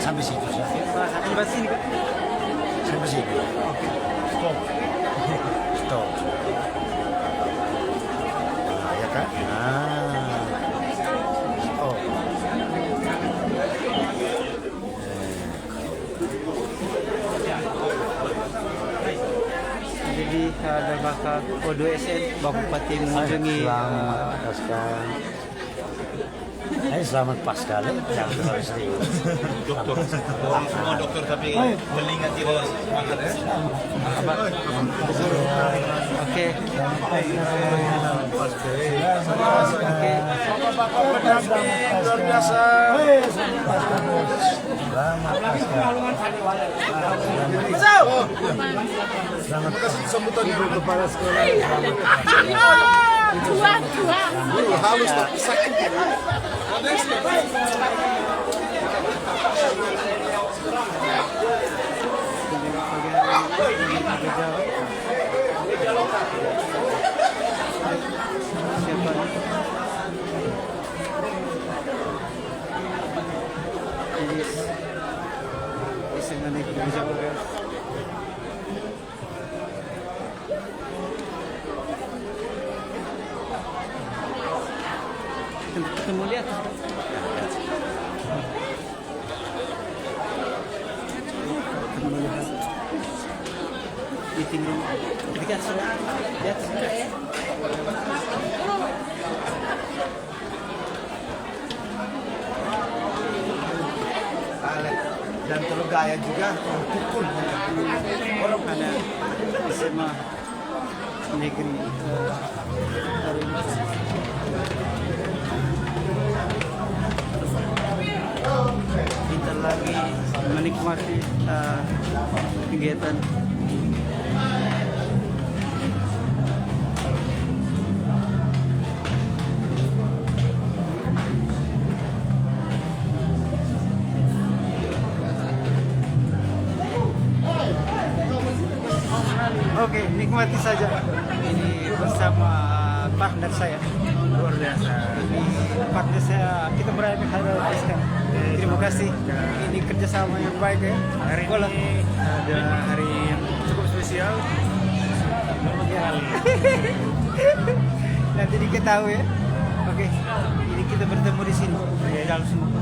Sampai situ sih. Sampai sini kan? Sampai situ. Oke. Stop. Stop. Nah, ya kan? Nah. Oh. Jadi ada bakal O2SN Bapak Bupati mengunjungi Selamat Pasca. Selamat Pasca, jangan terlalu serius. Dokter, semua dokter tapi telinga tidak semangat ya. Oke. Oke. Luar biasa. Selamat Pasca. Selamat kasih sambutan ibu kepala sekolah. Dua. Halus tapi sakit. Ketemu lihat. Meeting room. Dekat sana. Lihat. Dan kalau gaya juga pukul. Orang ada SMA negeri kita lagi menikmati kegiatan Oke, nikmati saja. Ini bersama partner saya. Luar biasa. Ini partner saya, kita merayakan Hari Raya Pasca. Terima kasih. Ini kerjasama yang baik ya. Hari ini ada hari yang cukup spesial. Nanti diketahui ya. Oke, ini kita bertemu di sini. Dalam semua.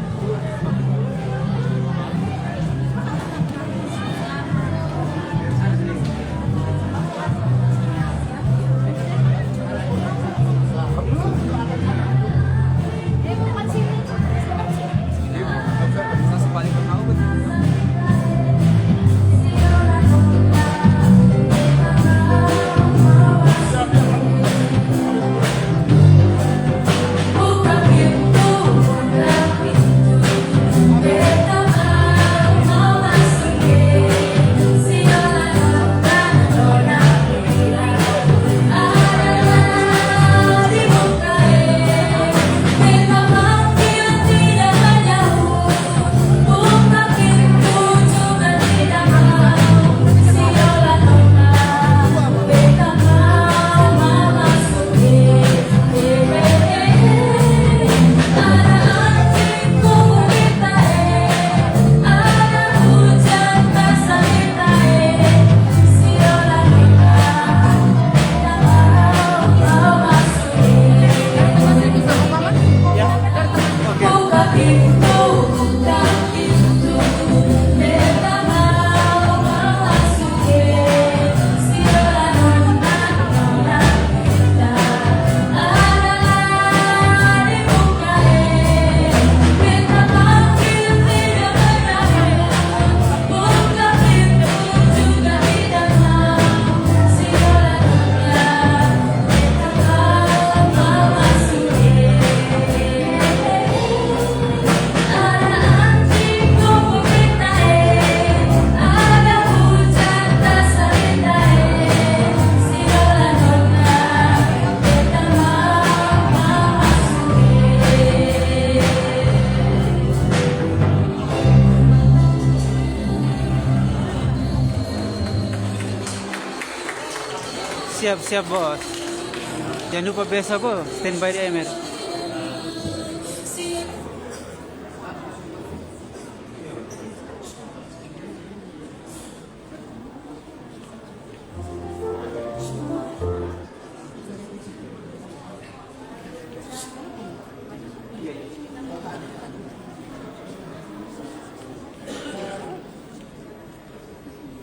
Buka pintu, buka pintu. Siap bos. Jangan lupa besok kok standby di Emer.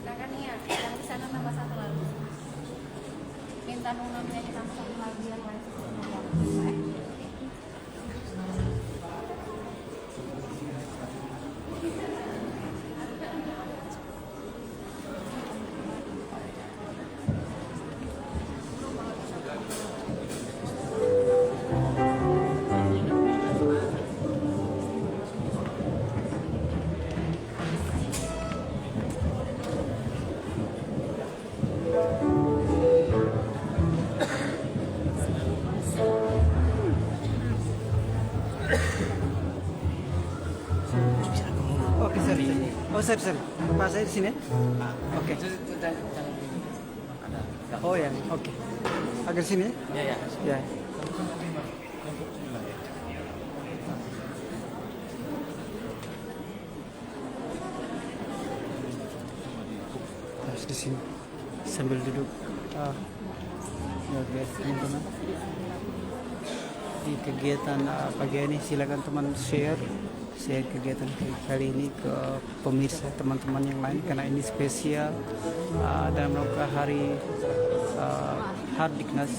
Kakak nih ya, yang di sana tambah satu lagi. Minta nomornya ditambah satu lagi yang lain. Oke, sorry. Oh, sorry. Pak saya di sini. Oke. Oh ya, oke. Agak sini. Ya. Ya. Harus di sini sambil duduk. Ya guys, teman-teman. Di kegiatan pagi ini silakan teman share kegiatan kali ini ke pemirsa teman-teman yang lain karena ini spesial dalam rangka hari Hardiknas.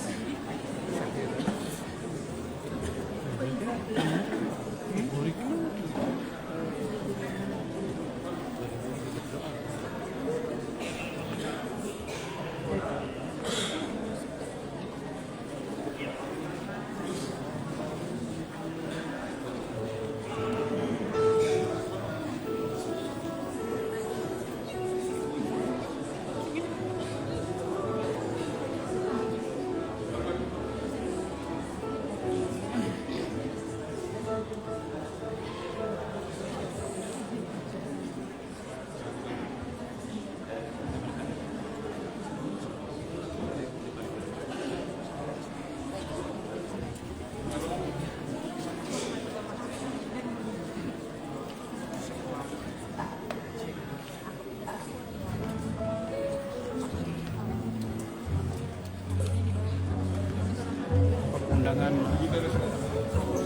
Undangan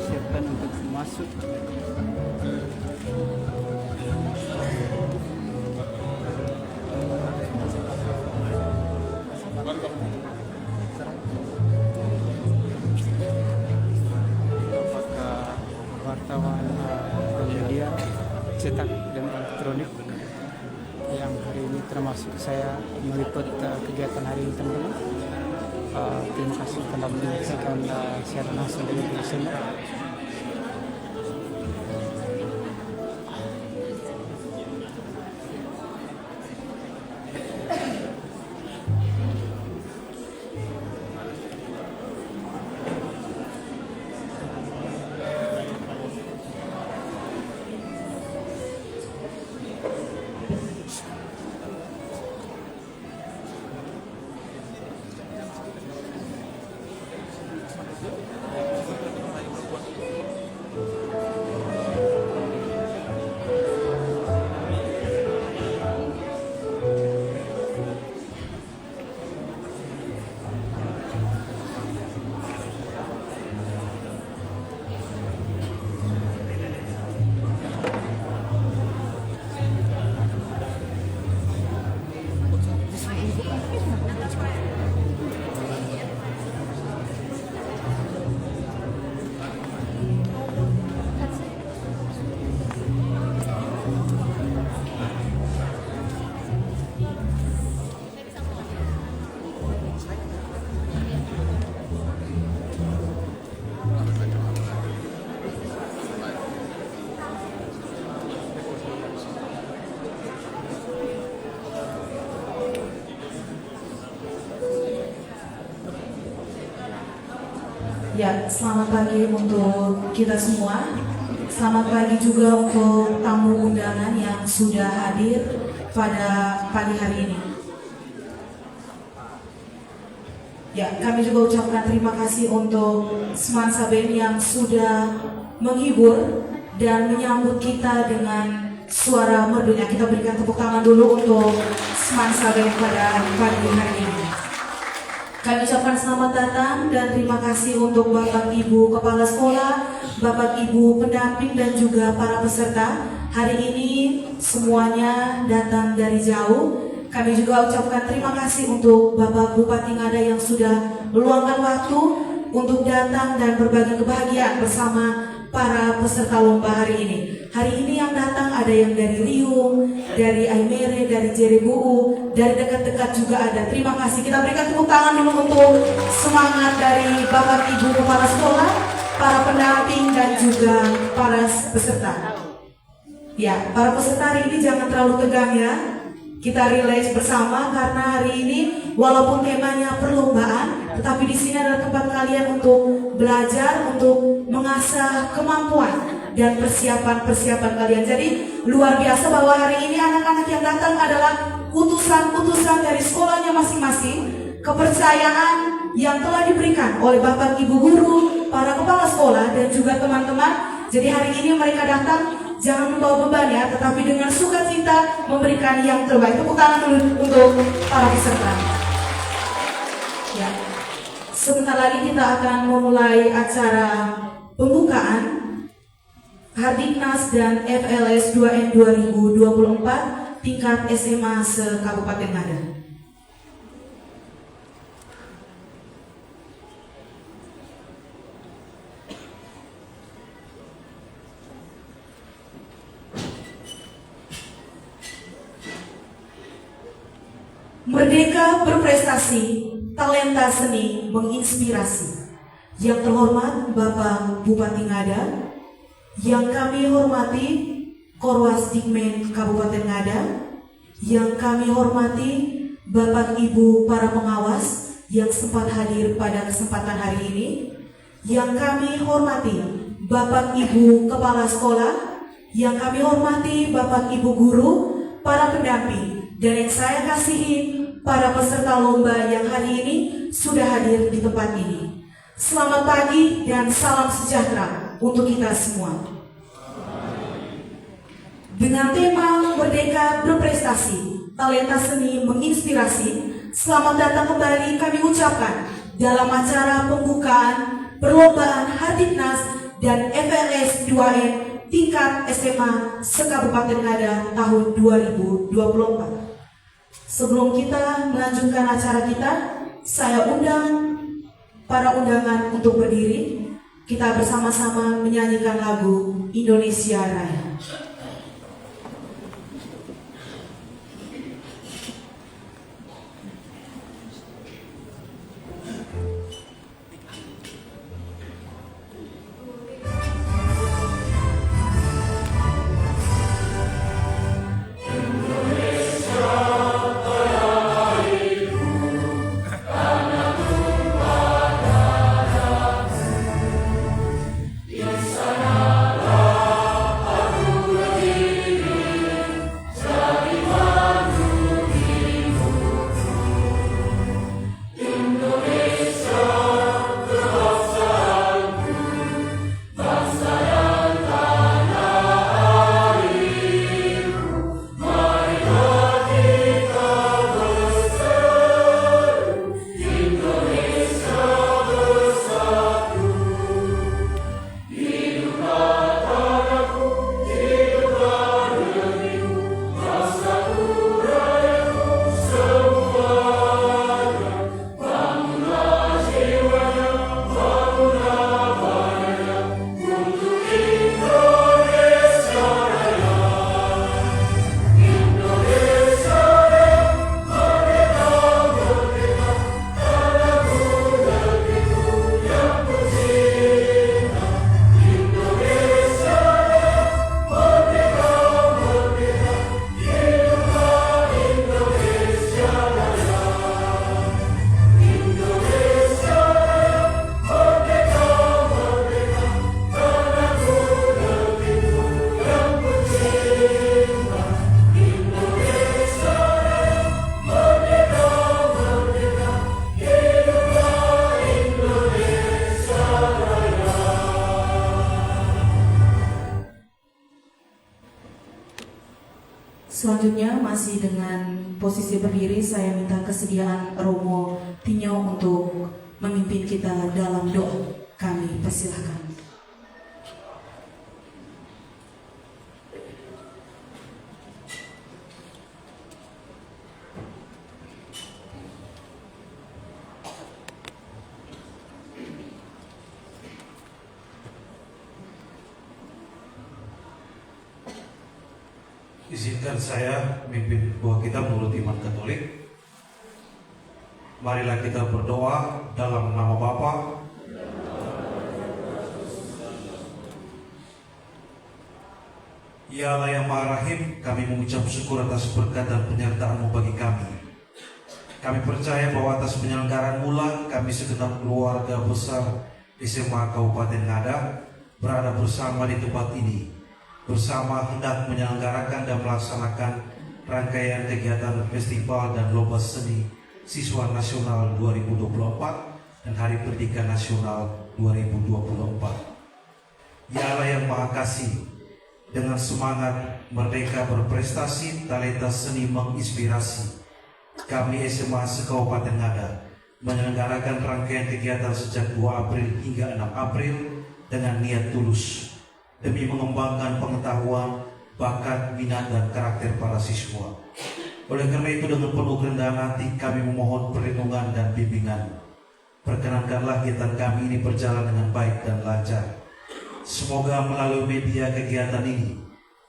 siapkan untuk masuk. Apakah wartawan media cetak dan elektronik yang hari ini termasuk saya meliput kegiatan hari ini, teman-teman. Terima kasih telah menyaksikan siaran langsung dari Indonesia. Ya, selamat pagi untuk kita semua. Selamat pagi juga untuk tamu undangan yang sudah hadir pada pagi hari ini. Ya, kami juga ucapkan terima kasih untuk Semansa Band yang sudah menghibur dan menyambut kita dengan suara merdunya. Kita berikan tepuk tangan dulu untuk Semansa Band pada pagi hari ini. Kami ucapkan selamat datang dan terima kasih untuk Bapak Ibu Kepala Sekolah, Bapak Ibu pendamping dan juga para peserta. Hari ini semuanya datang dari jauh. Kami juga ucapkan terima kasih untuk Bapak Bupati Ngada yang sudah meluangkan waktu untuk datang dan berbagi kebahagiaan bersama para peserta lomba hari ini. Hari ini yang datang ada yang dari Riung, dari Aimere, dari Jerebuu, dari dekat-dekat juga ada. Terima kasih. Kita berikan tepuk tangan dulu untuk semangat dari Bapak Ibu Kepala Sekolah, para pendamping dan juga para peserta. Ya, para peserta hari ini jangan terlalu tegang ya. Kita relax bersama karena hari ini walaupun temanya perlombaan, tetapi di sini adalah tempat kalian untuk belajar, untuk mengasah kemampuan dan persiapan kalian. Jadi luar biasa bahwa hari ini anak-anak yang datang adalah utusan-utusan dari sekolahnya masing-masing, kepercayaan yang telah diberikan oleh Bapak Ibu guru, para kepala sekolah dan juga teman-teman. Jadi hari ini mereka datang jangan membawa beban ya, tetapi dengan sukacita memberikan yang terbaik. Tepuk tangan dulu untuk para peserta. Ya, sebentar lagi kita akan memulai acara pembukaan Hardiknas dan FLS 2N 2024 tingkat SMA se-Kabupaten Ngada. Merdeka berprestasi, talenta seni menginspirasi. Yang terhormat Bapak Bupati Ngada, yang kami hormati Korwas Dikmen Kabupaten Ngada, yang kami hormati Bapak Ibu para pengawas yang sempat hadir pada kesempatan hari ini, yang kami hormati Bapak Ibu Kepala Sekolah, yang kami hormati Bapak Ibu Guru, para pendamping, dan yang saya kasihi para peserta lomba yang hari ini sudah hadir di tempat ini. Selamat pagi dan salam sejahtera untuk kita semua. Dengan tema Merdeka Berprestasi, Talenta Seni Menginspirasi, selamat datang kembali kami ucapkan dalam acara pembukaan perlombaan Hardiknas dan FLS 2N tingkat SMA se-Kabupaten Ngada tahun 2024. Sebelum kita melanjutkan acara kita, saya undang para undangan untuk berdiri. Kita bersama-sama menyanyikan lagu Indonesia Raya. Di sana Selanjutnya masih dengan posisi berdiri, saya minta kesediaan Romo Tinyo untuk memimpin kita dalam doa. Kami persilahkan. Izinkan saya memimpin doa kita menurut iman Katolik. Marilah kita berdoa dalam nama Bapa, Ya Allah yang Maha Rahim, kami mengucap syukur atas berkat dan penyertaan-Mu bagi kami. Kami percaya bahwa atas penyelenggaraan mula kami segenap keluarga besar SMA Kabupaten Ngada berada bersama di tempat ini, bersama hendak menyelenggarakan dan melaksanakan rangkaian kegiatan festival dan lomba seni Siswa Nasional 2024 dan Hari Pendidikan Nasional 2024. Ya Allah yang Maha Kasih, dengan semangat merdeka berprestasi, talenta seni menginspirasi, kami SMA se-Kabupaten Ngada menyelenggarakan rangkaian kegiatan sejak 2 April hingga 6 April dengan niat tulus demi mengembangkan pengetahuan, bakat, minat, dan karakter para siswa. Oleh karena itu, dengan penuh kerendahan hati kami memohon perlindungan dan bimbingan. Perkenankanlah kegiatan kami ini berjalan dengan baik dan lancar. Semoga melalui media kegiatan ini,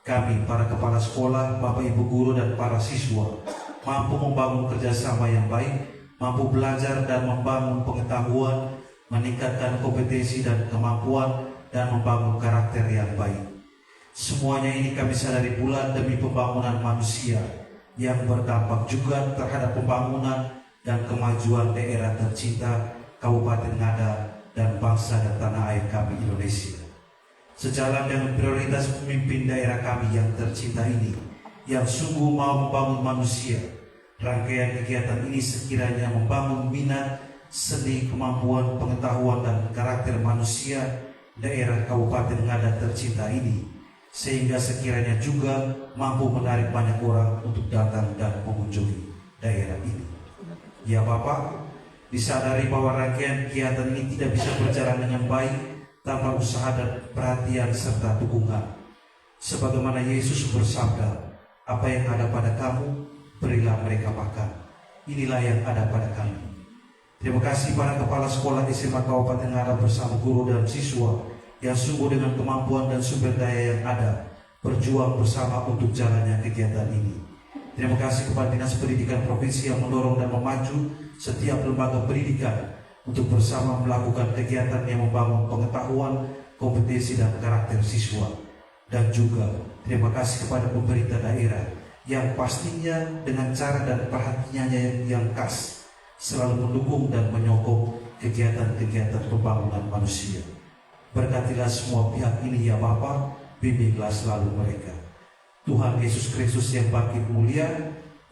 kami, para kepala sekolah, Bapak Ibu guru, dan para siswa mampu membangun kerjasama yang baik, mampu belajar dan membangun pengetahuan, meningkatkan kompetensi dan kemampuan, dan membangun karakter yang baik. Semuanya ini kami sadari pula demi pembangunan manusia yang berdampak juga terhadap pembangunan dan kemajuan daerah tercinta Kabupaten Ngada dan bangsa dan tanah air kami Indonesia. Sejalan dengan prioritas pemimpin daerah kami yang tercinta ini, yang sungguh mau membangun manusia, rangkaian kegiatan ini sekiranya membangun minat, seni, kemampuan, pengetahuan, dan karakter manusia daerah Kabupaten Ngada tercinta ini, sehingga sekiranya juga mampu menarik banyak orang untuk datang dan mengunjungi daerah ini. Ya Bapak, disadari bahwa rangkaian kegiatan ini tidak bisa berjalan dengan baik tanpa usaha dan perhatian serta dukungan. Sebagaimana Yesus bersabda, apa yang ada pada kamu, berilah mereka makan. Inilah yang ada pada kami. Terima kasih para kepala sekolah SMA Kabupaten Ngada bersama guru dan siswa yang sungguh dengan kemampuan dan sumber daya yang ada berjuang bersama untuk jalannya kegiatan ini. Terima kasih kepada Dinas Pendidikan Provinsi yang mendorong dan memacu setiap lembaga pendidikan untuk bersama melakukan kegiatan yang membangun pengetahuan, kompetensi, dan karakter siswa. Dan juga terima kasih kepada pemerintah daerah yang pastinya dengan cara dan perhatiannya yang khas selalu mendukung dan menyokong kegiatan-kegiatan pembangunan manusia. Berkatilah semua pihak ini ya Bapa, bimbinglah selalu mereka. Tuhan Yesus Kristus yang bangkit mulia,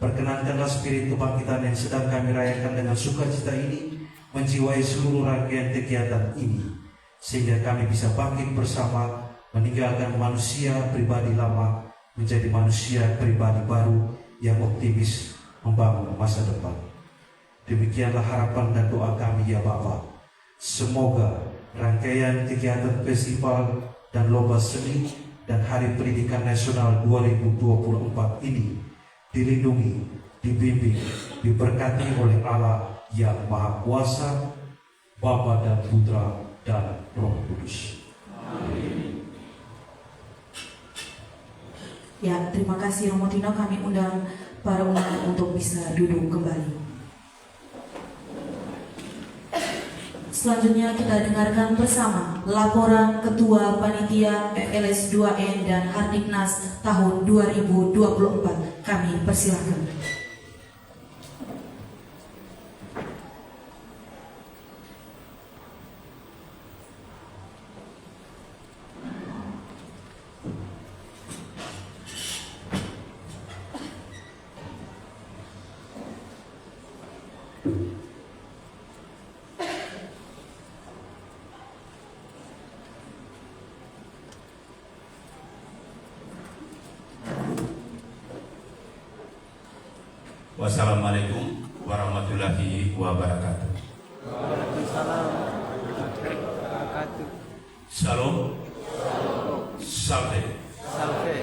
perkenankanlah spirit kebangkitan yang sedang kami rayakan dengan sukacita ini menjiwai seluruh rangkaian kegiatan ini, sehingga kami bisa bangkit bersama, meninggalkan manusia pribadi lama, menjadi manusia pribadi baru yang optimis membangun masa depan. Demikianlah harapan dan doa kami ya Bapa. Semoga rangkaian kegiatan festival dan lomba seni dan Hari Pendidikan Nasional 2024 ini dilindungi, dibimbing, diberkati oleh Allah yang Maha Kuasa, Bapa dan Putra dan Roh Kudus. Amin. Ya, terima kasih Romo Tino. Kami undang para undangan untuk bisa duduk kembali. Selanjutnya kita dengarkan bersama laporan Ketua Panitia FLS2N dan Hardiknas tahun 2024. Kami persilahkan. Wassalamualaikum warahmatullahi wabarakatuh. Waalaikumsalam warahmatullahi wabarakatuh. Salam, salve, Salve.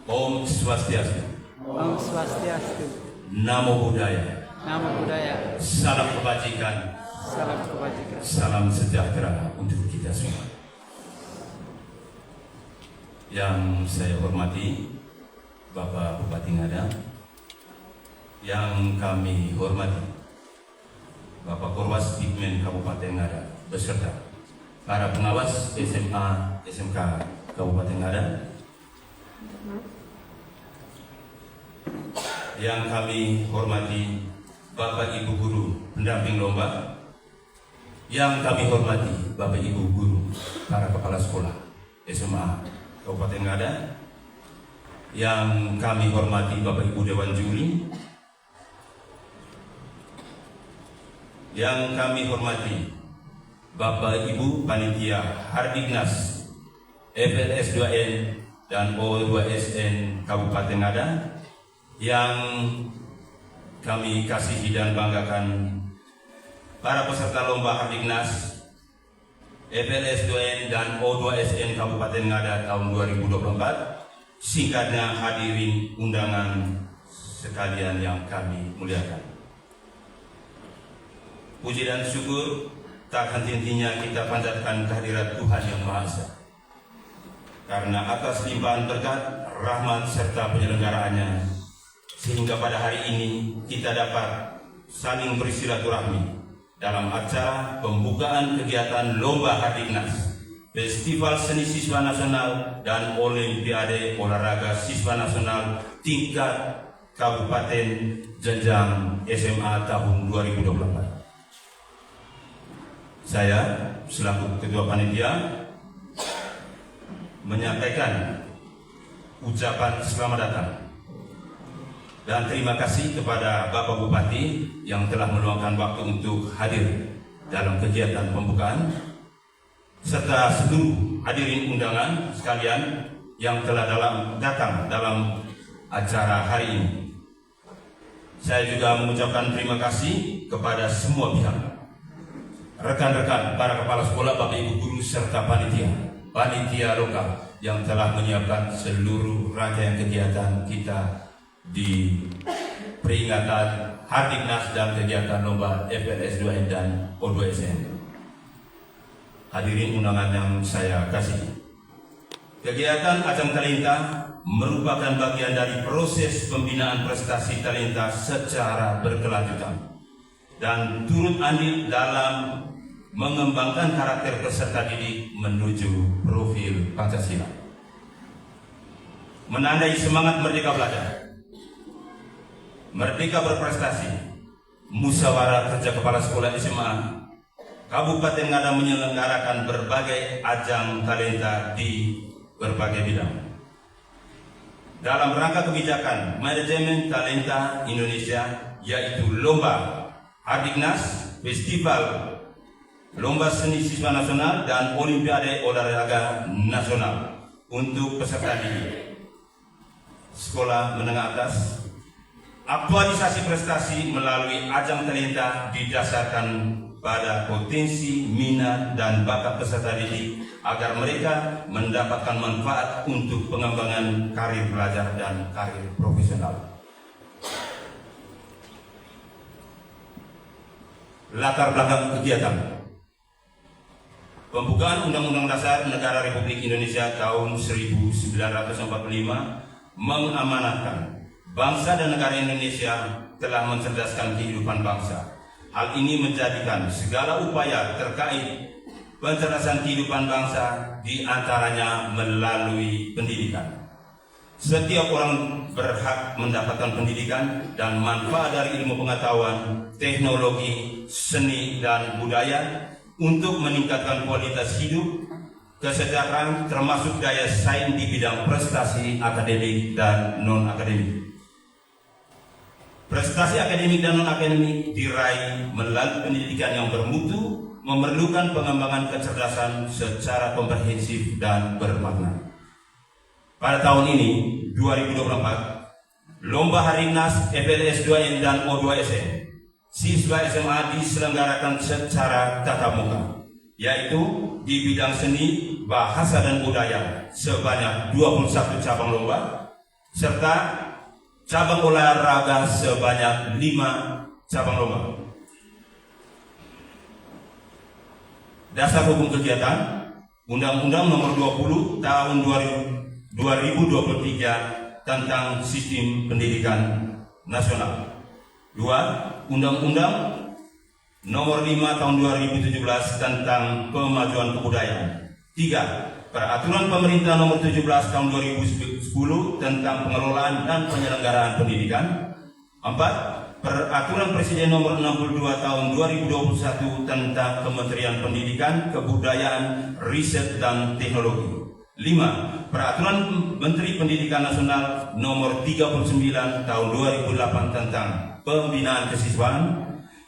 Om Swastiastu, Om Swastiastu. Namo Buddhaya, Namo Buddhaya. salam kebajikan, Salam kebajikan. salam sejahtera untuk kita semua. Yang saya hormati Bapak Bupati Ngada, yang kami hormati Bapak Korwas Dikmen Kabupaten Ngada beserta para pengawas SMA SMK Kabupaten Ngada, yang kami hormati Bapak Ibu Guru pendamping lomba, yang kami hormati Bapak Ibu Guru para kepala sekolah SMA Kabupaten Ngada, yang kami hormati Bapak Ibu Dewan Juri, yang kami hormati Bapak Ibu Panitia Hardiknas FLS 2N dan O2SN Kabupaten Ngada, yang kami kasihi dan banggakan para peserta lomba Hardiknas FLS 2N dan O2SN Kabupaten Ngada tahun 2024, singkatnya hadirin undangan sekalian yang kami muliakan. Puji dan syukur tak henti-hentinya kita panjatkan kehadirat Tuhan Yang Maha Esa, karena atas limpahan berkat, rahmat serta penyelenggaraannya, sehingga pada hari ini kita dapat saling bersilaturahmi dalam acara pembukaan kegiatan Lomba Hardiknas, Festival Seni Siswa Nasional dan Olimpiade Olahraga Siswa Nasional tingkat Kabupaten jenjang SMA tahun 2024. Saya selaku Ketua Panitia menyampaikan ucapan selamat datang dan terima kasih kepada Bapak Bupati yang telah meluangkan waktu untuk hadir dalam kegiatan pembukaan, serta seluruh hadirin undangan sekalian yang telah datang dalam acara hari ini. Saya juga mengucapkan terima kasih kepada semua pihak, rekan-rekan para kepala sekolah, Bapak Ibu Guru serta panitia lokal yang telah menyiapkan seluruh rangkaian kegiatan kita di peringatan Hardiknas dan kegiatan lomba FLS 2N dan O2SN. Hadirin undangan yang saya kasih, kegiatan Ajang Talenta merupakan bagian dari proses pembinaan prestasi talenta secara berkelanjutan dan turut andil dalam mengembangkan karakter peserta didik menuju profil Pancasila, menandai semangat merdeka belajar, merdeka berprestasi. Musyawarah Kerja Kepala Sekolah SMA Kabupaten Ngada menyelenggarakan berbagai ajang talenta di berbagai bidang dalam rangka kebijakan manajemen talenta Indonesia, yaitu lomba Hardiknas, festival lomba seni siswa nasional dan olimpiade olahraga nasional untuk peserta didik sekolah menengah atas. Aktualisasi prestasi melalui ajang talenta didasarkan pada potensi, minat, dan bakat peserta didik agar mereka mendapatkan manfaat untuk pengembangan karir belajar dan karir profesional. Latar belakang kegiatan pembukaan Undang-Undang Dasar Negara Republik Indonesia tahun 1945 mengamanatkan bangsa dan negara Indonesia telah mencerdaskan kehidupan bangsa. Hal ini menjadikan segala upaya terkait pencerdasan kehidupan bangsa diantaranya melalui pendidikan. Setiap orang berhak mendapatkan pendidikan dan manfaat dari ilmu pengetahuan, teknologi, seni, dan budaya untuk meningkatkan kualitas hidup, kesejahteraan, termasuk daya saing di bidang prestasi akademik dan non-akademik. Prestasi akademik dan non-akademik diraih melalui pendidikan yang bermutu, memerlukan pengembangan kecerdasan secara komprehensif dan bermakna. Pada tahun ini, 2024, Lomba Haringnas FLS 2N dan O2SM siswa SMA diselenggarakan secara tatap muka, yaitu di bidang seni, bahasa dan budaya sebanyak 21 cabang lomba, serta cabang olahraga sebanyak 5 cabang lomba. Dasar hukum kegiatan Undang-Undang Nomor 20 Tahun 2023 tentang Sistem Pendidikan Nasional. 2. Undang-Undang Nomor 5 Tahun 2017 tentang Pemajuan Kebudayaan. 3. Peraturan Pemerintah Nomor 17 Tahun 2010 tentang Pengelolaan dan Penyelenggaraan Pendidikan. 4. Peraturan Presiden Nomor 62 Tahun 2021 tentang Kementerian Pendidikan, Kebudayaan, Riset dan Teknologi. 5. Peraturan Menteri Pendidikan Nasional Nomor 39 Tahun 2008 tentang Pembinaan Kesiswaan.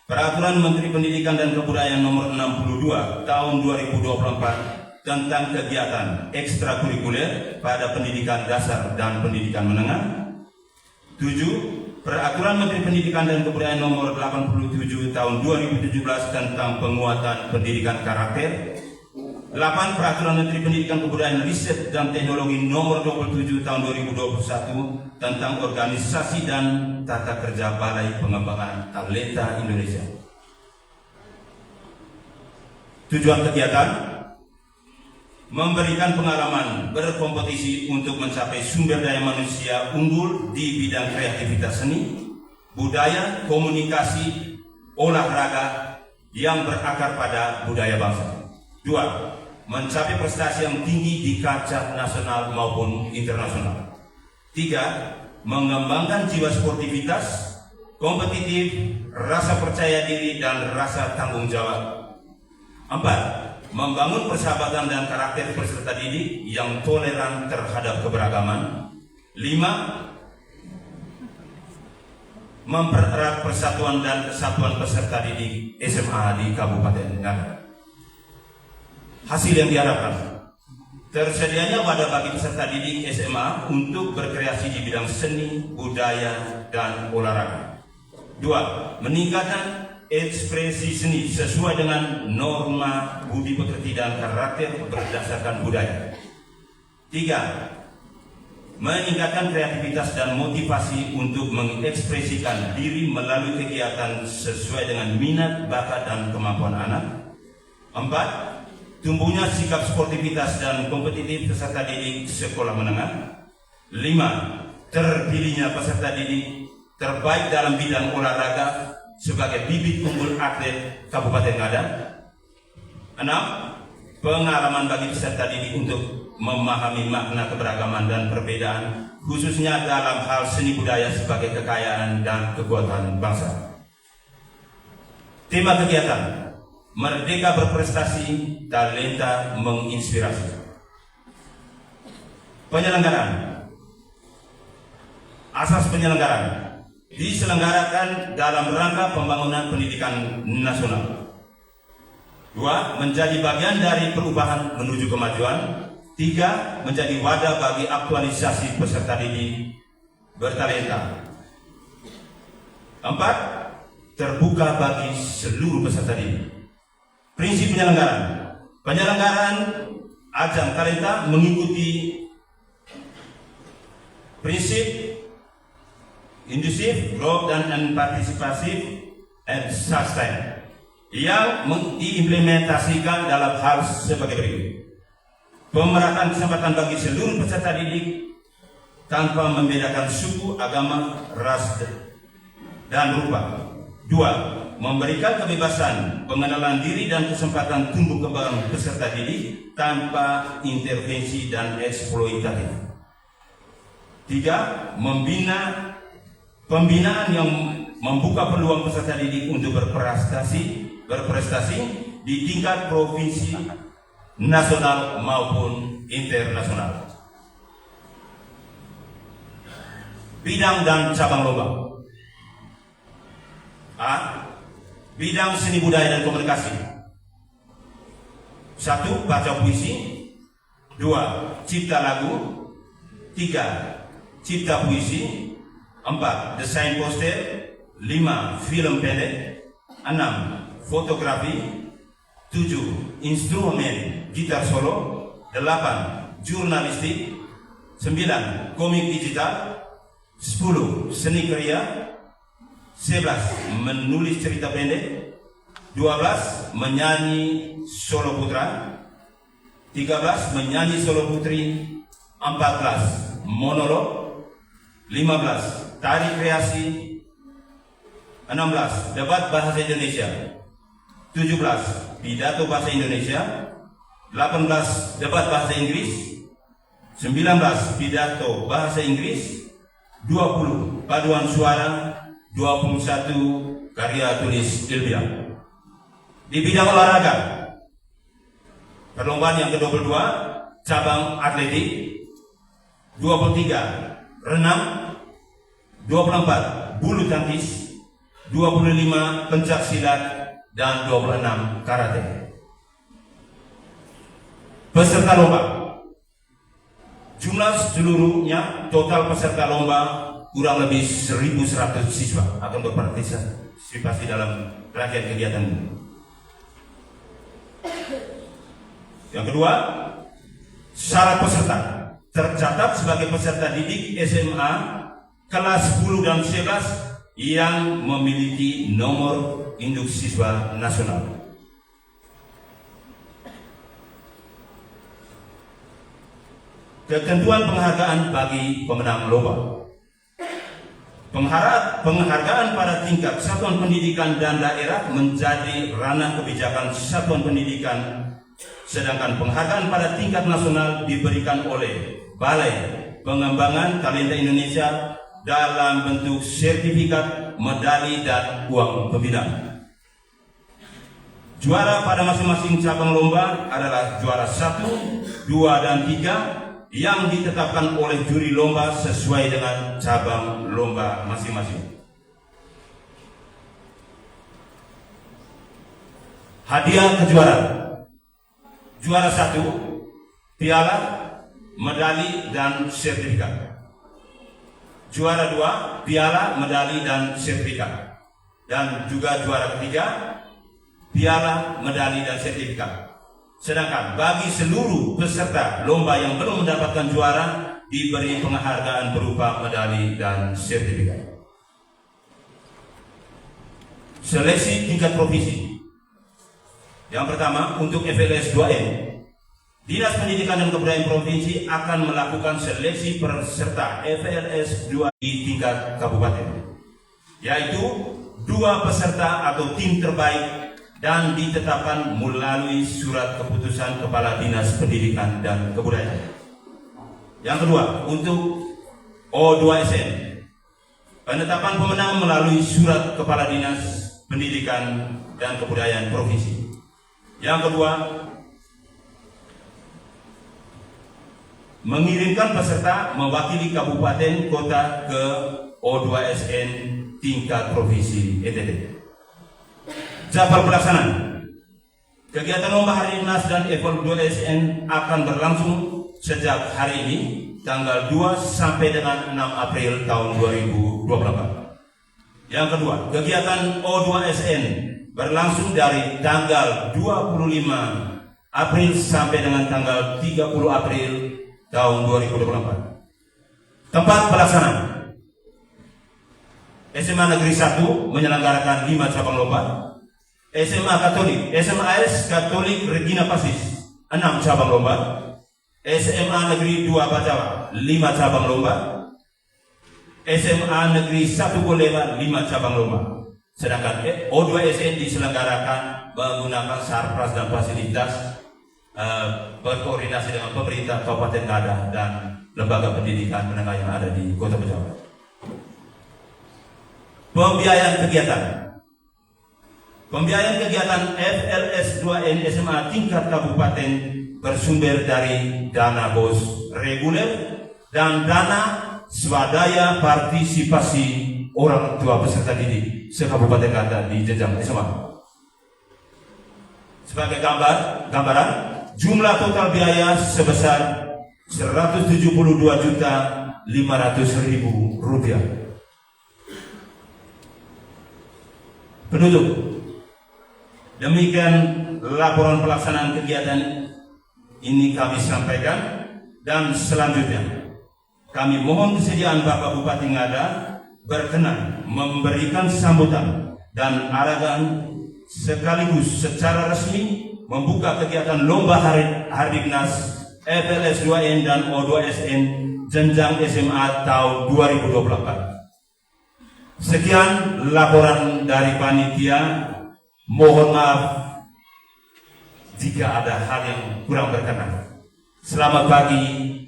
Peraturan Menteri Pendidikan dan Kebudayaan Nomor 62 Tahun 2024 tentang kegiatan ekstrakurikuler pada pendidikan dasar dan pendidikan menengah. 7. Peraturan Menteri Pendidikan dan Kebudayaan Nomor 87 Tahun 2017 tentang penguatan pendidikan karakter. 8. Peraturan Menteri Pendidikan, Kebudayaan, Riset dan Teknologi Nomor 27 Tahun 2021 tentang organisasi dan tata kerja Balai Pengembangan Talenta Indonesia. Tujuan kegiatan: memberikan pengalaman berkompetisi untuk mencapai sumber daya manusia unggul di bidang kreativitas seni, budaya, komunikasi, olahraga yang berakar pada budaya bangsa. 2. Mencapai prestasi yang tinggi di kancah nasional maupun internasional. 3. Mengembangkan jiwa sportivitas, kompetitif, rasa percaya diri dan rasa tanggung jawab. 4. Membangun persahabatan dan karakter peserta didik yang toleran terhadap keberagaman. 5. Mempererat persatuan dan kesatuan peserta didik SMA di Kabupaten Ngada. Hasil yang diharapkan: tersedianya wadah bagi peserta didik SMA untuk berkreasi di bidang seni, budaya, dan olahraga. 2. Meningkatkan ekspresi seni sesuai dengan norma budi pekerti dan karakter berdasarkan budaya. 3. Meningkatkan kreativitas dan motivasi untuk mengekspresikan diri melalui kegiatan sesuai dengan minat, bakat, dan kemampuan anak. 4. Tumbuhnya sikap sportivitas dan kompetitif peserta didik sekolah menengah. 5. Terpilihnya peserta didik terbaik dalam bidang olahraga sebagai bibit unggul atlet Kabupaten Ngada. 6. Pengalaman bagi peserta didik untuk memahami makna keberagaman dan perbedaan, khususnya dalam hal seni budaya sebagai kekayaan dan kekuatan bangsa. Tema kegiatan: Merdeka Berprestasi, Talenta Menginspirasi. Penyelenggaraan. Asas penyelenggaraan: diselenggarakan dalam rangka pembangunan pendidikan nasional. 2. Menjadi bagian dari perubahan menuju kemajuan. 3. Menjadi wadah bagi aktualisasi peserta didik bertalenta. 4. Terbuka bagi seluruh peserta didik. Prinsip penyelenggaraan: penyelenggaraan ajang talenta mengikuti prinsip induktif, growth, dan partisipatif and sustain yang diimplementasikan dalam hal sebagai berikut: pemerataan kesempatan bagi seluruh peserta didik tanpa membedakan suku, agama, ras, dan rupa. 2. Memberikan kebebasan pengenalan diri dan kesempatan tumbuh kembang peserta didik tanpa intervensi dan eksploitatif. 3. Pembinaan yang membuka peluang peserta didik untuk berprestasi di tingkat provinsi, nasional maupun internasional. Bidang dan cabang lomba. A. Bidang seni budaya dan komunikasi. 1. Baca puisi. 2. Cipta lagu. 3. Cipta puisi. 4. 4. Desain poster. 5. Film pendek. 6. Fotografi. 7. Instrumen gitar solo. 8. Jurnalistik. 9. Komik digital. 10. Seni karya. 11. Menulis cerita pendek. 12. Menyanyi solo putra. 13. Menyanyi solo putri. 14. Monolog. 15. Tari kreasi. 16. Debat bahasa Indonesia. 17. Pidato bahasa Indonesia. 18. Debat bahasa Inggris. 19. Pidato bahasa Inggris. 20. Paduan suara. 21. Karya tulis ilmiah. Di bidang olahraga, perlombaan yang ke-22 cabang atletik, 23 renang, 24 bulu tangkis, 25 pencak silat, dan 26 karate. Peserta lomba, jumlah seluruhnya total peserta lomba kurang lebih 1.100 siswa akan berpartisipasi dalam rangkaian kegiatan ini. Yang kedua, syarat peserta tercatat sebagai peserta didik SMA kelas 10 dan 11 yang memiliki nomor induk siswa nasional. Ketentuan penghargaan bagi pemenang lomba. Penghargaan pada tingkat satuan pendidikan dan daerah menjadi ranah kebijakan satuan pendidikan, sedangkan penghargaan pada tingkat nasional diberikan oleh Balai Pengembangan Talenta Indonesia dalam bentuk sertifikat, medali, dan uang pembinaan. Juara pada masing-masing cabang lomba adalah juara 1, 2, dan 3 yang ditetapkan oleh juri lomba sesuai dengan cabang lomba masing-masing. Hadiah kejuaraan. Juara 1, piala, medali, dan sertifikat. Juara 2, piala, medali, dan sertifikat. Dan juga juara ketiga, piala, medali, dan sertifikat. Sedangkan bagi seluruh peserta lomba yang belum mendapatkan juara diberi penghargaan berupa medali dan sertifikat. Seleksi tingkat provinsi. Yang pertama, untuk FLS 2N, Dinas Pendidikan dan Kebudayaan Provinsi akan melakukan seleksi peserta FLS 2 di tingkat kabupaten, yaitu 2 peserta atau tim terbaik dan ditetapkan melalui surat keputusan Kepala Dinas Pendidikan dan Kebudayaan. Yang kedua, untuk O2SN, penetapan pemenang melalui surat Kepala Dinas Pendidikan dan Kebudayaan Provinsi. Yang kedua, mengirimkan peserta mewakili kabupaten kota ke O2SN tingkat provinsi NTT. Jadwal pelaksanaan. Kegiatan lomba Hari Nas dan Eval 2SN akan berlangsung sejak hari ini tanggal 2 sampai dengan 6 April tahun 2024. Yang kedua, kegiatan O2SN berlangsung dari tanggal 25 April sampai dengan tanggal 30 April tahun 2024. Tempat pelaksanaan. SMA Negeri 1 menyelenggarakan 5 cabang lomba. SMA Katolik, SMAS Katolik Regina Pacis 6 cabang lomba. SMA Negeri 2 Bajawa 5 cabang lomba. SMA Negeri 1 Bolera 5 cabang lomba. Sedangkan O2SN diselenggarakan menggunakan sarpras dan fasilitas berkoordinasi dengan pemerintah Kabupaten Ngada dan lembaga pendidikan menengah yang ada di Kota Bajawa. Pembiayaan kegiatan. Pembiayaan kegiatan FLS 2N SMA tingkat kabupaten bersumber dari dana BOS reguler dan dana swadaya partisipasi orang tua peserta didik se-Kabupaten Ngada di jenjang SMA. Sebagai gambaran, jumlah total biaya sebesar Rp172.500.000. Penutup. Demikian laporan pelaksanaan kegiatan ini kami sampaikan, dan selanjutnya kami mohon kesediaan Bapak Bupati Ngada berkenan memberikan sambutan dan arahan sekaligus secara resmi membuka kegiatan lomba Hardiknas FLS 2N dan O2SN jenjang SMA tahun 2024. Sekian laporan dari panitia. Mohon maaf jika ada hal yang kurang berkenan. Selamat pagi,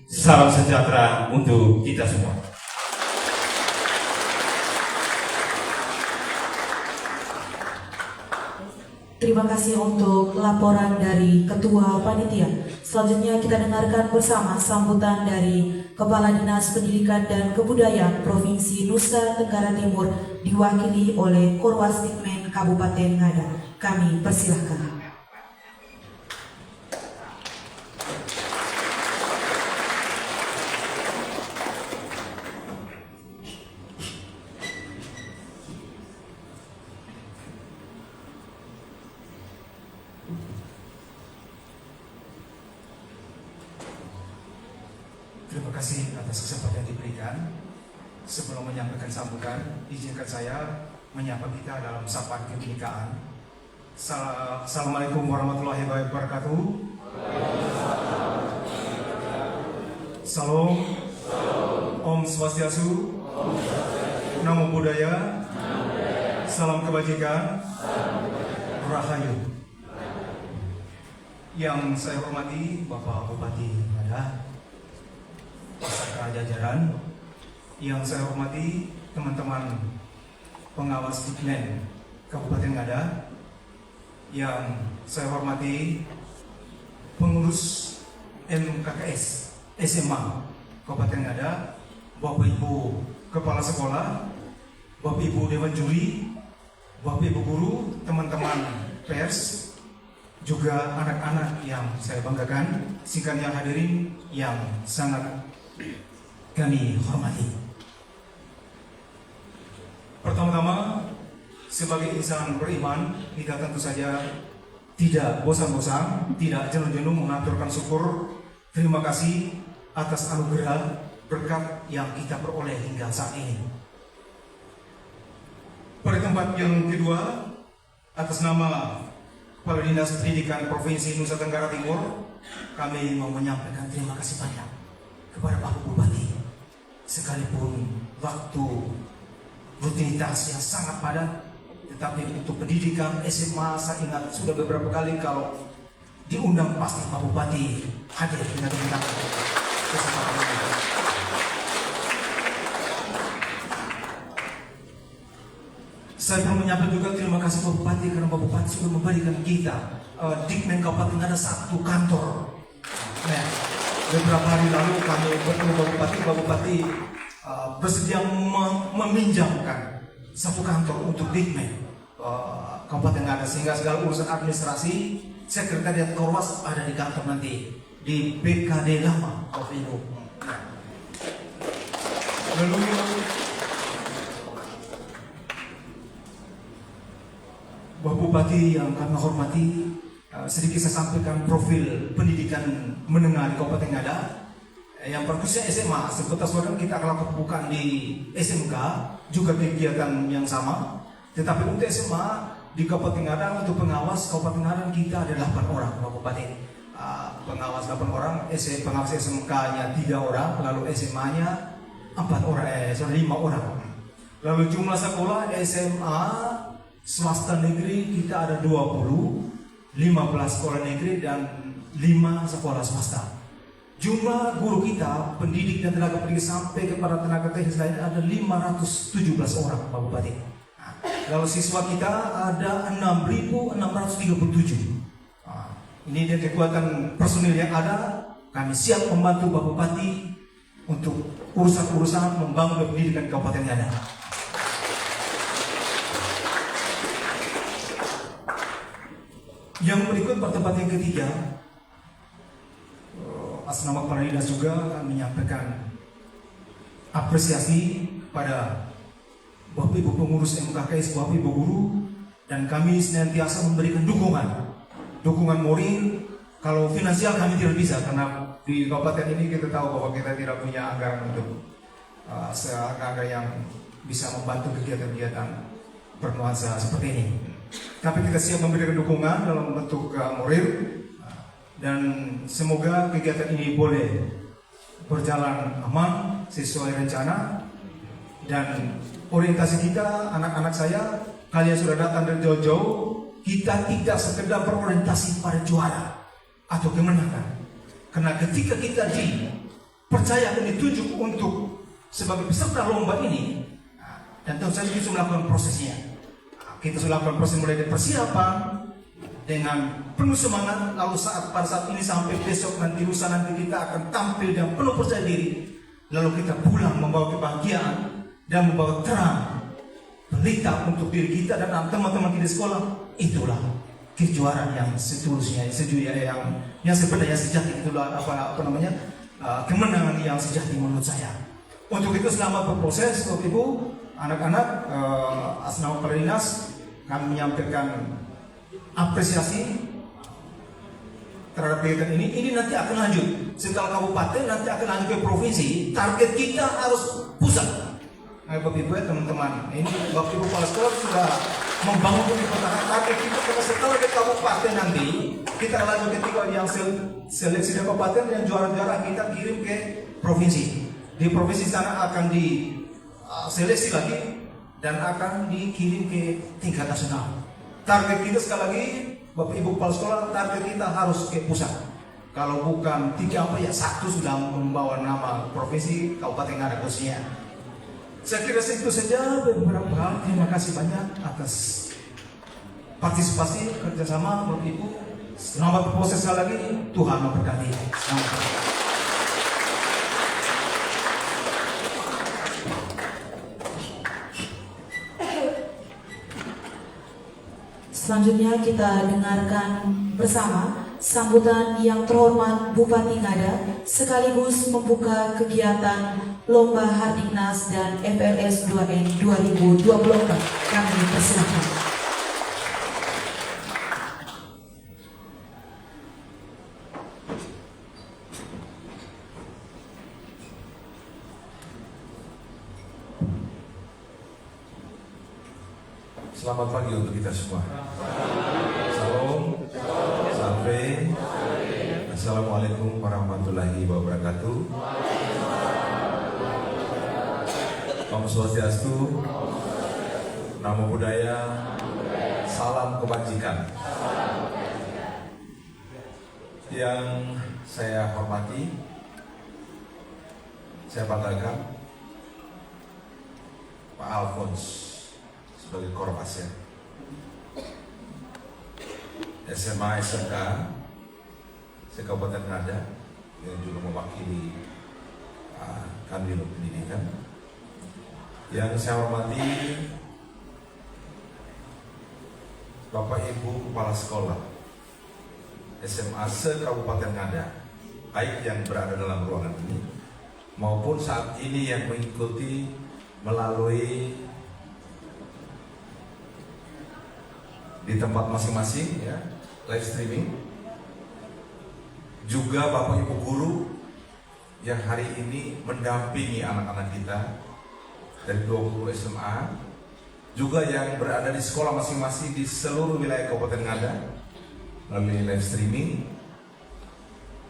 salam sejahtera untuk kita semua. Terima kasih untuk laporan dari Ketua Panitia. Selanjutnya kita dengarkan bersama sambutan dari Kepala Dinas Pendidikan dan Kebudayaan Provinsi Nusa Tenggara Timur diwakili oleh Korwasdikmen Kabupaten Ngada. Kami persilahkan. Terima kasih atas kesempatan yang diberikan. Sebelum menyampaikan sambutan, izinkan saya menyapa kita dalam sapaan kebinekaan. Assalamualaikum warahmatullahi wabarakatuh. Salam. Om Swastiastu. Namo Buddhaya. Salam kebajikan. Rahayu. Yang saya hormati Bapak Bupati Ngada beserta jajaran, yang saya hormati teman-teman pengawas Dikmen Kabupaten Ngada, yang saya hormati pengurus MKKS SMA Kabupaten Ngada, Bapak Ibu Kepala Sekolah, Bapak Ibu Dewan Juri, Bapak Ibu Guru, teman-teman pers, juga anak-anak yang saya banggakan, sekalian yang hadirin yang sangat kami hormati. Pertama-tama, sebagai insan beriman, kita tentu saja tidak bosan-bosan, tidak jenuh-jenuh mengaturkan syukur, terima kasih atas anugerah berkat yang kita peroleh hingga saat ini. Pada tempat yang kedua, atas nama Kepala Dinas Pendidikan Provinsi Nusa Tenggara Timur, kami mau menyampaikan terima kasih banyak kepada Pak Bupati. Sekalipun waktu rutinitas yang sangat padat, tetapi untuk pendidikan SMA saya ingat sudah beberapa kali kalau diundang pasti Pak Bupati hadir dengan kesempatan ini. Saya perlu menyampaikan juga terima kasih Pak Bupati karena Pak Bupati sudah memberikan kita Dikmen Kabupaten ada satu kantor. Nah, beberapa hari lalu kami bertemu Pak Bupati bersedia meminjamkan satu kantor untuk Dikmen Kabupaten Ngada, sehingga segala urusan administrasi sekretariat Korwas ada di kantor nanti di BKD lama Kofindo. Lalu Bapak Bupati yang kami hormati, sedikit saya sampaikan profil pendidikan menengah di Kabupaten Ngada. Yang perkhususnya SMA, seperti saudara kita akan lakukan pembukaan di SMK, juga kegiatan yang sama. Tetapi untuk SMA di Kabupaten Ngada, untuk pengawas Kabupaten Ngada kita ada 8 orang, Bapak Bupati. Pengawas 8 orang, pengawas SMK-nya 3 orang, lalu SMA-nya 5 orang. Lalu jumlah sekolah SMA swasta negeri kita ada 20, 15 sekolah negeri dan 5 sekolah swasta. Jumlah guru kita, pendidik dan tenaga pendidik sampai kepada tenaga teknis lain ada 517 orang, Pak Bupati. Lalu siswa kita ada 6.637. Ini dia kekuatan personil yang ada. Kami siap membantu Pak Bupati untuk urusan-urusan membangun pendidikan Kabupaten Ngada. Yang berikut pertempat yang ketiga, atas nama Kepala Dinas juga kami menyampaikan apresiasi pada Bapak Ibu pengurus MKKS, Bapak Ibu guru, dan kami senantiasa memberikan dukungan moral. Kalau finansial kami tidak bisa, karena di kabupaten ini kita tahu bahwa kita tidak punya anggaran untuk anggaran yang bisa membantu kegiatan-kegiatan bernuansa seperti ini. Tapi kita siap memberikan dukungan dalam bentuk moral, dan semoga kegiatan ini boleh berjalan aman sesuai rencana. Dan orientasi kita, anak-anak saya, kalian sudah datang dari jauh-jauh, kita tidak sekedar berorientasi pada juara atau kemenangan. Karena ketika kita dipercaya dan ditunjuk untuk sebagai peserta lomba ini, dan tentu saja kita melakukan prosesnya. Kita sudah lakukan proses mulai dari persiapan dengan penuh semangat, lalu pada saat ini sampai besok nanti lusa nanti kita akan tampil dengan penuh percaya diri, lalu kita pulang membawa kebahagiaan dan membawa terang pelita untuk diri kita dan teman-teman kita di sekolah. Itulah kejuaraan yang seterusnya, yang sebenarnya sejati. Itulah kemenangan yang sejati menurut saya. Untuk itu selama berproses, Bapak Ibu, anak-anak, atas nama Kepala Dinas, kami menyampaikan apresiasi terhadap kegiatan ini. Ini nanti akan lanjut setelah kabupaten, nanti akan lanjut ke provinsi. Target kita harus pusat. Bapak Ibu ya teman-teman, ini Bapak Ibu kepala sekolah sudah membangun di pertahanan target kita, karena setelah ke kabupaten nanti kita lanjut ketika yang seleksi di kabupaten, yang juara-juara kita kirim ke provinsi. Di provinsi sana akan diseleksi lagi dan akan dikirim ke tingkat nasional. Target kita sekali lagi Bapak Ibu kepala sekolah, target kita harus ke pusat. Kalau bukan 3 1 sudah membawa nama provinsi, kabupaten ada khususnya. Saya kira itu saja beberapa hal. Terima kasih banyak atas partisipasi kerjasama Bapak Ibu. Selamat berproses sekali lagi. Tuhan memberkati. Selamat. Selanjutnya kita dengarkan bersama sambutan yang terhormat Bupati Ngada sekaligus membuka kegiatan Lomba Hardiknas dan FLS 2N 2024. Kami persilakan. Selamat pagi untuk kita semua. Salam, sampai. Assalamualaikum warahmatullahi wabarakatuh. Om Swastiastu, Namo Buddhaya, salam kebajikan. Yang saya hormati, saya banggakan Pak Alphonse sebagai Korpasen SMA SMK se-Kabupaten Ngada yang juga mewakili Kanwil Pendidikan. Yang saya hormati Bapak Ibu Kepala Sekolah SMA se-Kabupaten Ngada, baik yang berada dalam ruangan ini maupun saat ini yang mengikuti melalui di tempat masing-masing ya, live streaming. Juga Bapak Ibu guru yang hari ini mendampingi anak-anak kita dari 20 SMA, juga yang berada di sekolah masing-masing di seluruh wilayah Kabupaten Ngada melalui live streaming.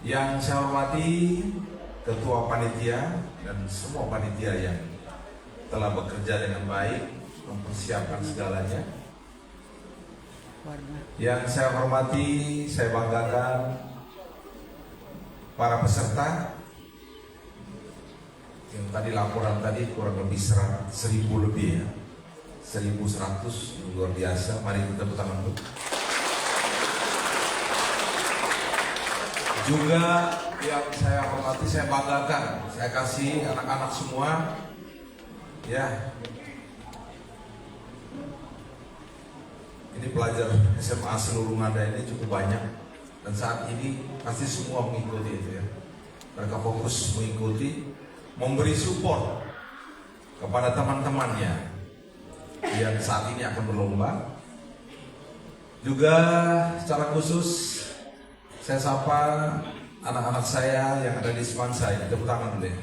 Yang saya hormati Ketua Panitia dan semua panitia yang telah bekerja dengan baik mempersiapkan segalanya. Yang saya hormati, saya banggakan para peserta yang tadi laporan tadi kurang lebih 1.000 lebih ya, 1.100, luar biasa. Mari kita tepuk tangan dulu. Juga yang saya hormati, saya banggakan, saya kasih anak-anak semua ya. Ini pelajar SMA seluruh Ngada ini cukup banyak, dan saat ini pasti semua mengikuti itu ya. Mereka fokus mengikuti, memberi support kepada teman-temannya yang saat ini akan berlomba, Juga secara khusus saya sapa anak-anak saya yang ada di Semansa. Tepuk tangan dulu ya.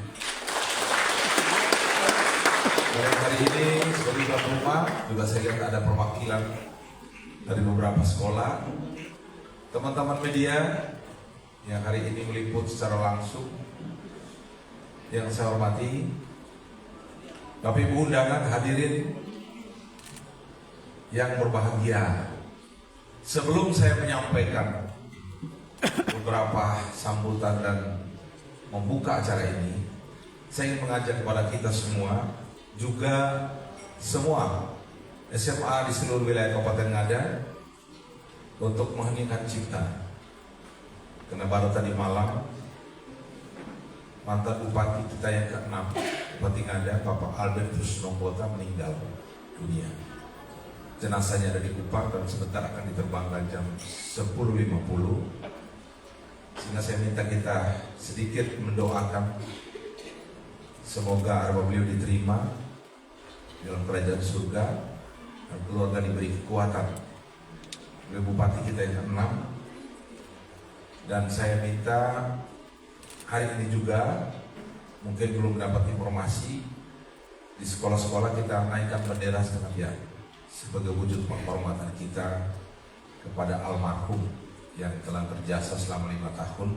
Mulai hari ini sebagai tuan rumah juga saya lihat ada perwakilan dari beberapa sekolah. Teman-teman media yang hari ini meliput secara langsung, yang saya hormati, Bapak Ibu undangan, hadirin yang berbahagia. Sebelum saya menyampaikan beberapa sambutan dan membuka acara ini, saya ingin mengajak kepada kita semua, juga semua SMA di seluruh wilayah Kabupaten Ngada, untuk mengheningkan cipta. Karena baru tadi malam mantan bupati kita yang ke-6, Bupati Ngada, Bapak Albertus Nombota, meninggal dunia. Jenazahnya ada di Kupang dan sebentar akan diterbangkan jam 10.50. Sehingga saya minta kita sedikit mendoakan semoga arwah beliau diterima dalam kerajaan surga dan keluarga diberi kekuatan oleh bupati kita yang ke-6. Dan saya minta hari ini juga, mungkin belum mendapat informasi, di sekolah-sekolah kita naikkan bendera setengah tiang sebagai wujud penghormatan kita kepada almarhum yang telah berjasa selama 5 tahun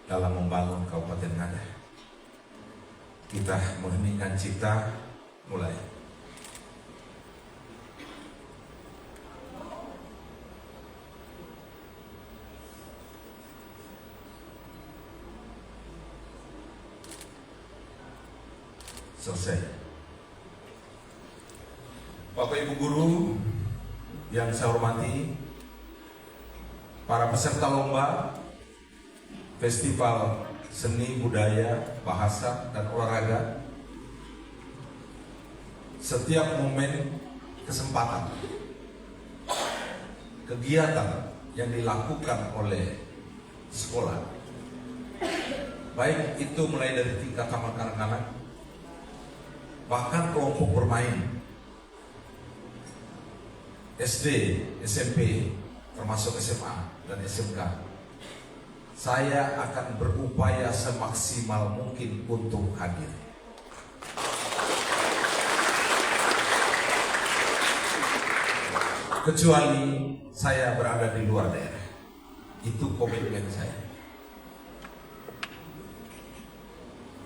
dalam membangun Kabupaten Ngada. Kita mengheningkan cipta, mulai. Selesai. Bapak Ibu guru yang saya hormati, para peserta lomba Festival Seni Budaya, Bahasa dan Olahraga, setiap momen kesempatan, kegiatan yang dilakukan oleh sekolah, baik itu mulai dari tingkat taman kanak-kanak, bahkan kelompok bermain SD, SMP, termasuk SMA dan SMK, saya akan berupaya semaksimal mungkin untuk hadir. Kecuali saya berada di luar daerah, itu komitmen saya.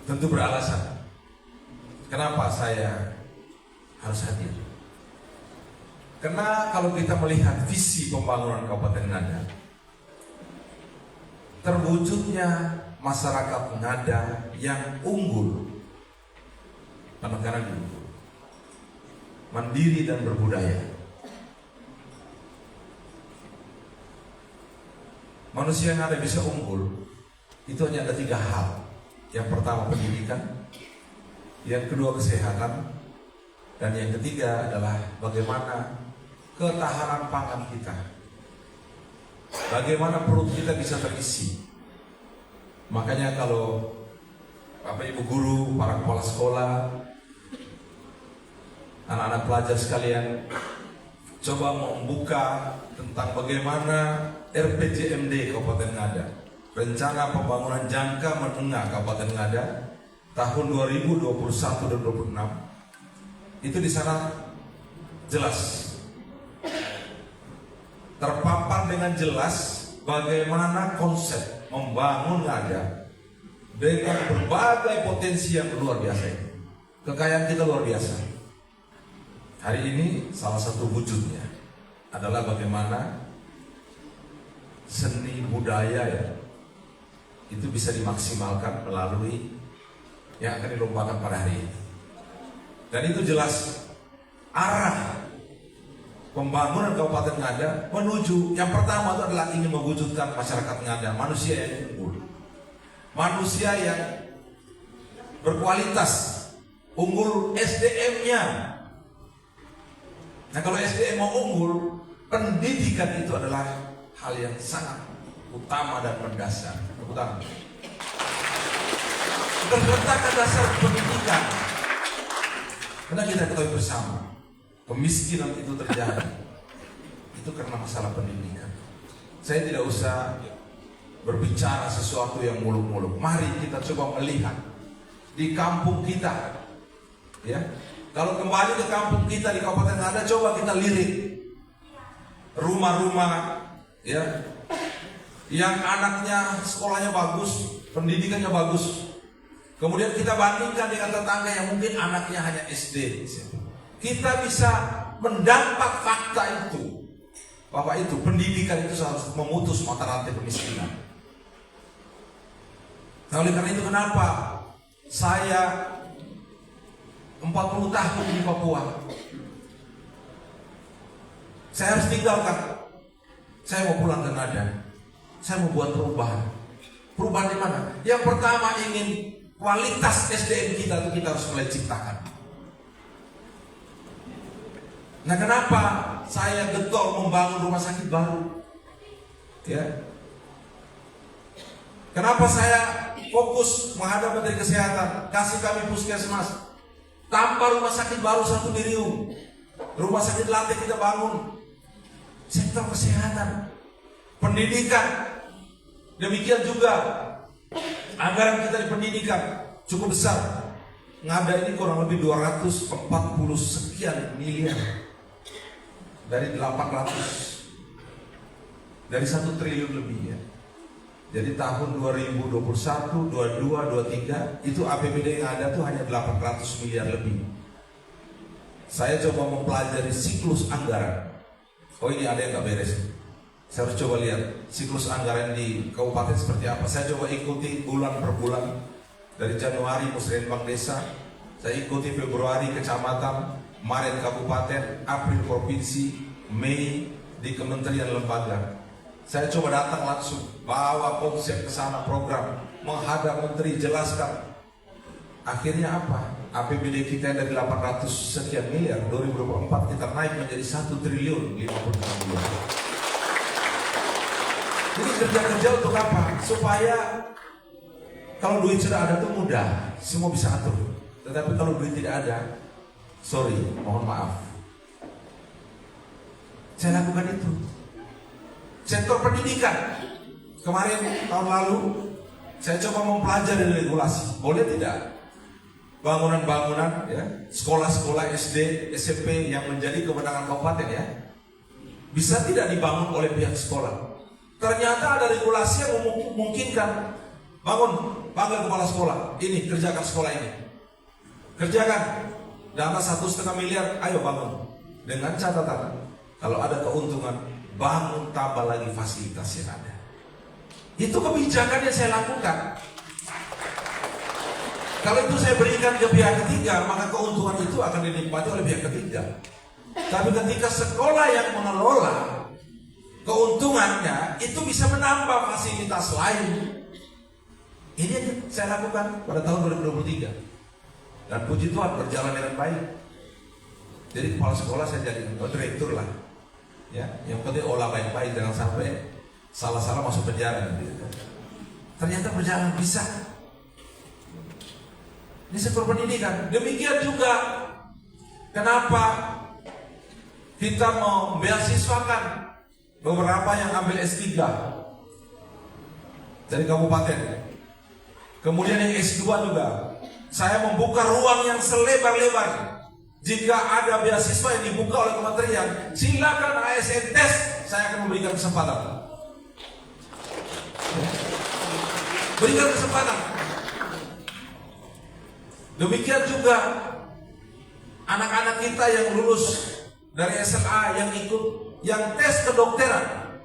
Tentu beralasan kenapa saya harus hadir. Karena kalau kita melihat visi pembangunan Kabupaten Ngada, terwujudnya masyarakat Ngada yang unggul, penekanan unggul, mandiri dan berbudaya. Manusia yang ada bisa unggul, itu hanya ada 3 hal. Yang pertama pendidikan, yang kedua kesehatan, dan yang ketiga adalah bagaimana ketahanan pangan kita, bagaimana perut kita bisa terisi. Makanya kalau Bapak Ibu guru, para kepala sekolah, anak-anak pelajar sekalian, coba membuka tentang bagaimana RPJMD Kabupaten Ngada, Rencana Pembangunan Jangka Menengah Kabupaten Ngada tahun 2021 dan 2026, itu di sana jelas terpampang dengan jelas bagaimana konsep membangun Ngada dengan berbagai potensi yang luar biasa ini. Kekayaan kita luar biasa. Hari ini salah satu wujudnya adalah bagaimana seni budaya ya, itu bisa dimaksimalkan melalui yang akan dilombakan pada hari ini. Dan itu jelas arah pembangunan Kabupaten Ngada menuju yang pertama itu adalah ingin mewujudkan masyarakat Ngada manusia yang unggul, manusia yang berkualitas, unggul SDM-nya. Nah kalau SDM mau unggul, pendidikan itu adalah hal yang sangat utama dan mendasar. Utama. Terletak ke dasar pendidikan. Karena kita ketahui bersama, kemiskinan itu terjadi. Itu itu karena masalah pendidikan. Saya tidak usah berbicara sesuatu yang muluk-muluk. Mari kita coba melihat di kampung kita, ya. Kalau kembali ke kampung kita di Kabupaten Ngada, coba kita lirik rumah-rumah, ya, yang anaknya sekolahnya bagus, pendidikannya bagus. Kemudian kita bandingkan dengan tetangga yang mungkin anaknya hanya SD. Kita bisa mendampak fakta itu, bahwa itu pendidikan itu harus memutus mata rantai kemiskinan. Nah, oleh karena itu kenapa saya 40 tahun di Papua, saya harus tinggalkan. Saya mau pulang ke Ngada. Saya mau buat perubahan. Perubahan di mana? Yang pertama, ingin kualitas SDM kita itu kita harus mulai ciptakan. Nah, kenapa saya getol membangun rumah sakit baru? Ya. Kenapa saya fokus menghadap Menteri Kesehatan, kasih kami puskesmas, tanpa rumah sakit baru satu di Riung, rumah sakit lantai kita bangun, sektor kesehatan, pendidikan, demikian juga anggaran kita di pendidikan cukup besar. Ngada ini kurang lebih 240 sekian miliar dari 800, dari 1 triliun lebih, ya. Jadi tahun 2021, 22, 23 itu APBD yang ada tuh hanya 800 miliar lebih. Saya coba mempelajari siklus anggaran. Oh, ini ada yang gak beres. Saya harus coba lihat siklus anggaran di kabupaten seperti apa. Saya coba ikuti bulan per bulan. Dari Januari Musrenbang Desa, saya ikuti Februari kecamatan, Maret kabupaten, April provinsi, Mei di kementerian lembaga. Saya coba datang langsung, bawa konsep ke sana, program, menghadap menteri, jelaskan. Akhirnya apa? APBD kita dari 800 sekian miliar 2024 kita naik menjadi 1 triliun 56 miliar. Ini kerja-kerja untuk apa? Supaya kalau duit sudah ada tuh mudah, semua bisa atur. Tetapi kalau duit tidak ada, sorry, mohon maaf. Saya lakukan itu. Sektor pendidikan, kemarin tahun lalu saya coba mempelajari regulasi. Boleh tidak bangunan-bangunan, ya, sekolah-sekolah SD, SMP yang menjadi kewenangan kabupaten, ya, bisa tidak dibangun oleh pihak sekolah? Ternyata ada regulasi yang memungkinkan. Bangun, panggil kepala sekolah, ini kerjakan sekolah ini, kerjakan, dana 1,5 miliar, ayo bangun. Dengan catatan, kalau ada keuntungan, bangun tambah lagi fasilitas yang ada. Itu kebijakan yang saya lakukan. Kalau itu saya berikan ke pihak ketiga, maka keuntungan itu akan dinikmati oleh pihak ketiga. Tapi ketika sekolah yang mengelola, keuntungannya itu bisa menambah fasilitas lain. Ini yang saya lakukan pada tahun 2023. Dan puji Tuhan berjalan dengan baik. Jadi kepala sekolah saya jadi direktur lah. Ya, yang penting olah baik-baik, jangan sampai salah-salah masuk penjara. Ternyata berjalan bisa. Ini sektor pendidikan. Demikian juga kenapa kita mau membeasiswakan beberapa yang ambil S3 dari kabupaten. Kemudian yang S2 juga. Saya membuka ruang yang selebar-lebar. Jika ada beasiswa yang dibuka oleh kementerian, silakan ASN tes, saya akan memberikan kesempatan. Berikan kesempatan. Demikian juga anak-anak kita yang lulus dari SMA yang ikut yang tes kedokteran,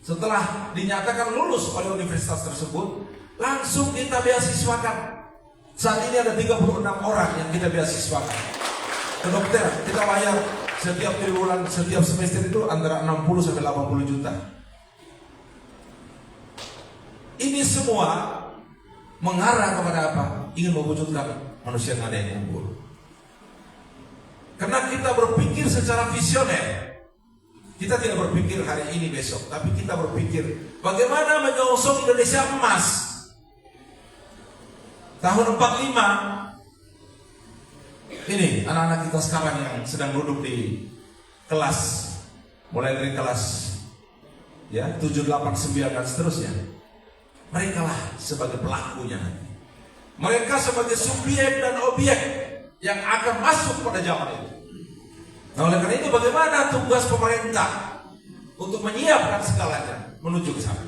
setelah dinyatakan lulus oleh universitas tersebut, langsung kita beasiswakan. Saat ini ada 36 orang yang kita beasiswakan kedokteran. Kita bayar setiap triwulan, setiap semester itu antara 60 sampai 80 juta. Ini semua mengarah kepada apa? Ingin mewujudkan manusia yang ada yang unggul. Karena kita berpikir secara visioner. Kita tidak berpikir hari ini besok, tapi kita berpikir bagaimana menyongsong Indonesia emas tahun 45. Ini anak-anak kita sekarang yang sedang duduk di kelas mulai dari kelas 7, 8, 9 dan seterusnya. Mereka lah sebagai pelakunya nanti. Mereka sebagai subjek dan objek yang akan masuk pada zaman itu. Nah, oleh karena itu bagaimana tugas pemerintah untuk menyiapkan segalanya menuju ke sana.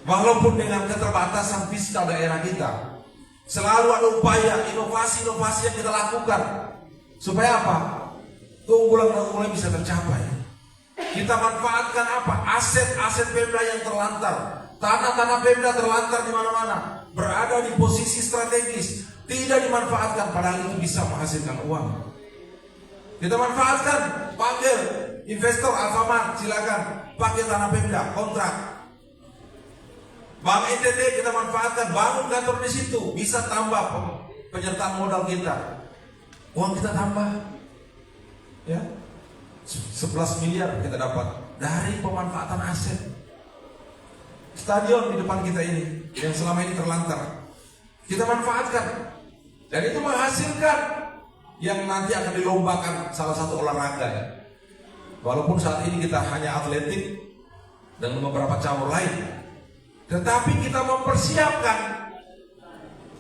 Walaupun dengan keterbatasan fiskal daerah kita, selalu ada upaya inovasi-inovasi yang kita lakukan supaya apa? Keunggulan-keunggulan bisa tercapai. Kita manfaatkan apa? Aset-aset Pemda yang terlantar, tanah-tanah Pemda terlantar di mana-mana, berada di posisi strategis, tidak dimanfaatkan padahal itu bisa menghasilkan uang. Kita manfaatkan, panggil investor Alfamart, silakan pakai tanah Pemda, kontrak. Bank NTT kita manfaatkan, bangun kantor di situ, bisa tambah penyertaan modal kita, uang kita tambah, ya. 11 miliar kita dapat dari pemanfaatan aset. Stadion di depan kita ini yang selama ini terlantar, kita manfaatkan, dan itu menghasilkan yang nanti akan dilombakan salah satu olahraga. Walaupun saat ini kita hanya atletik dan beberapa cabur lain, tetapi kita mempersiapkan,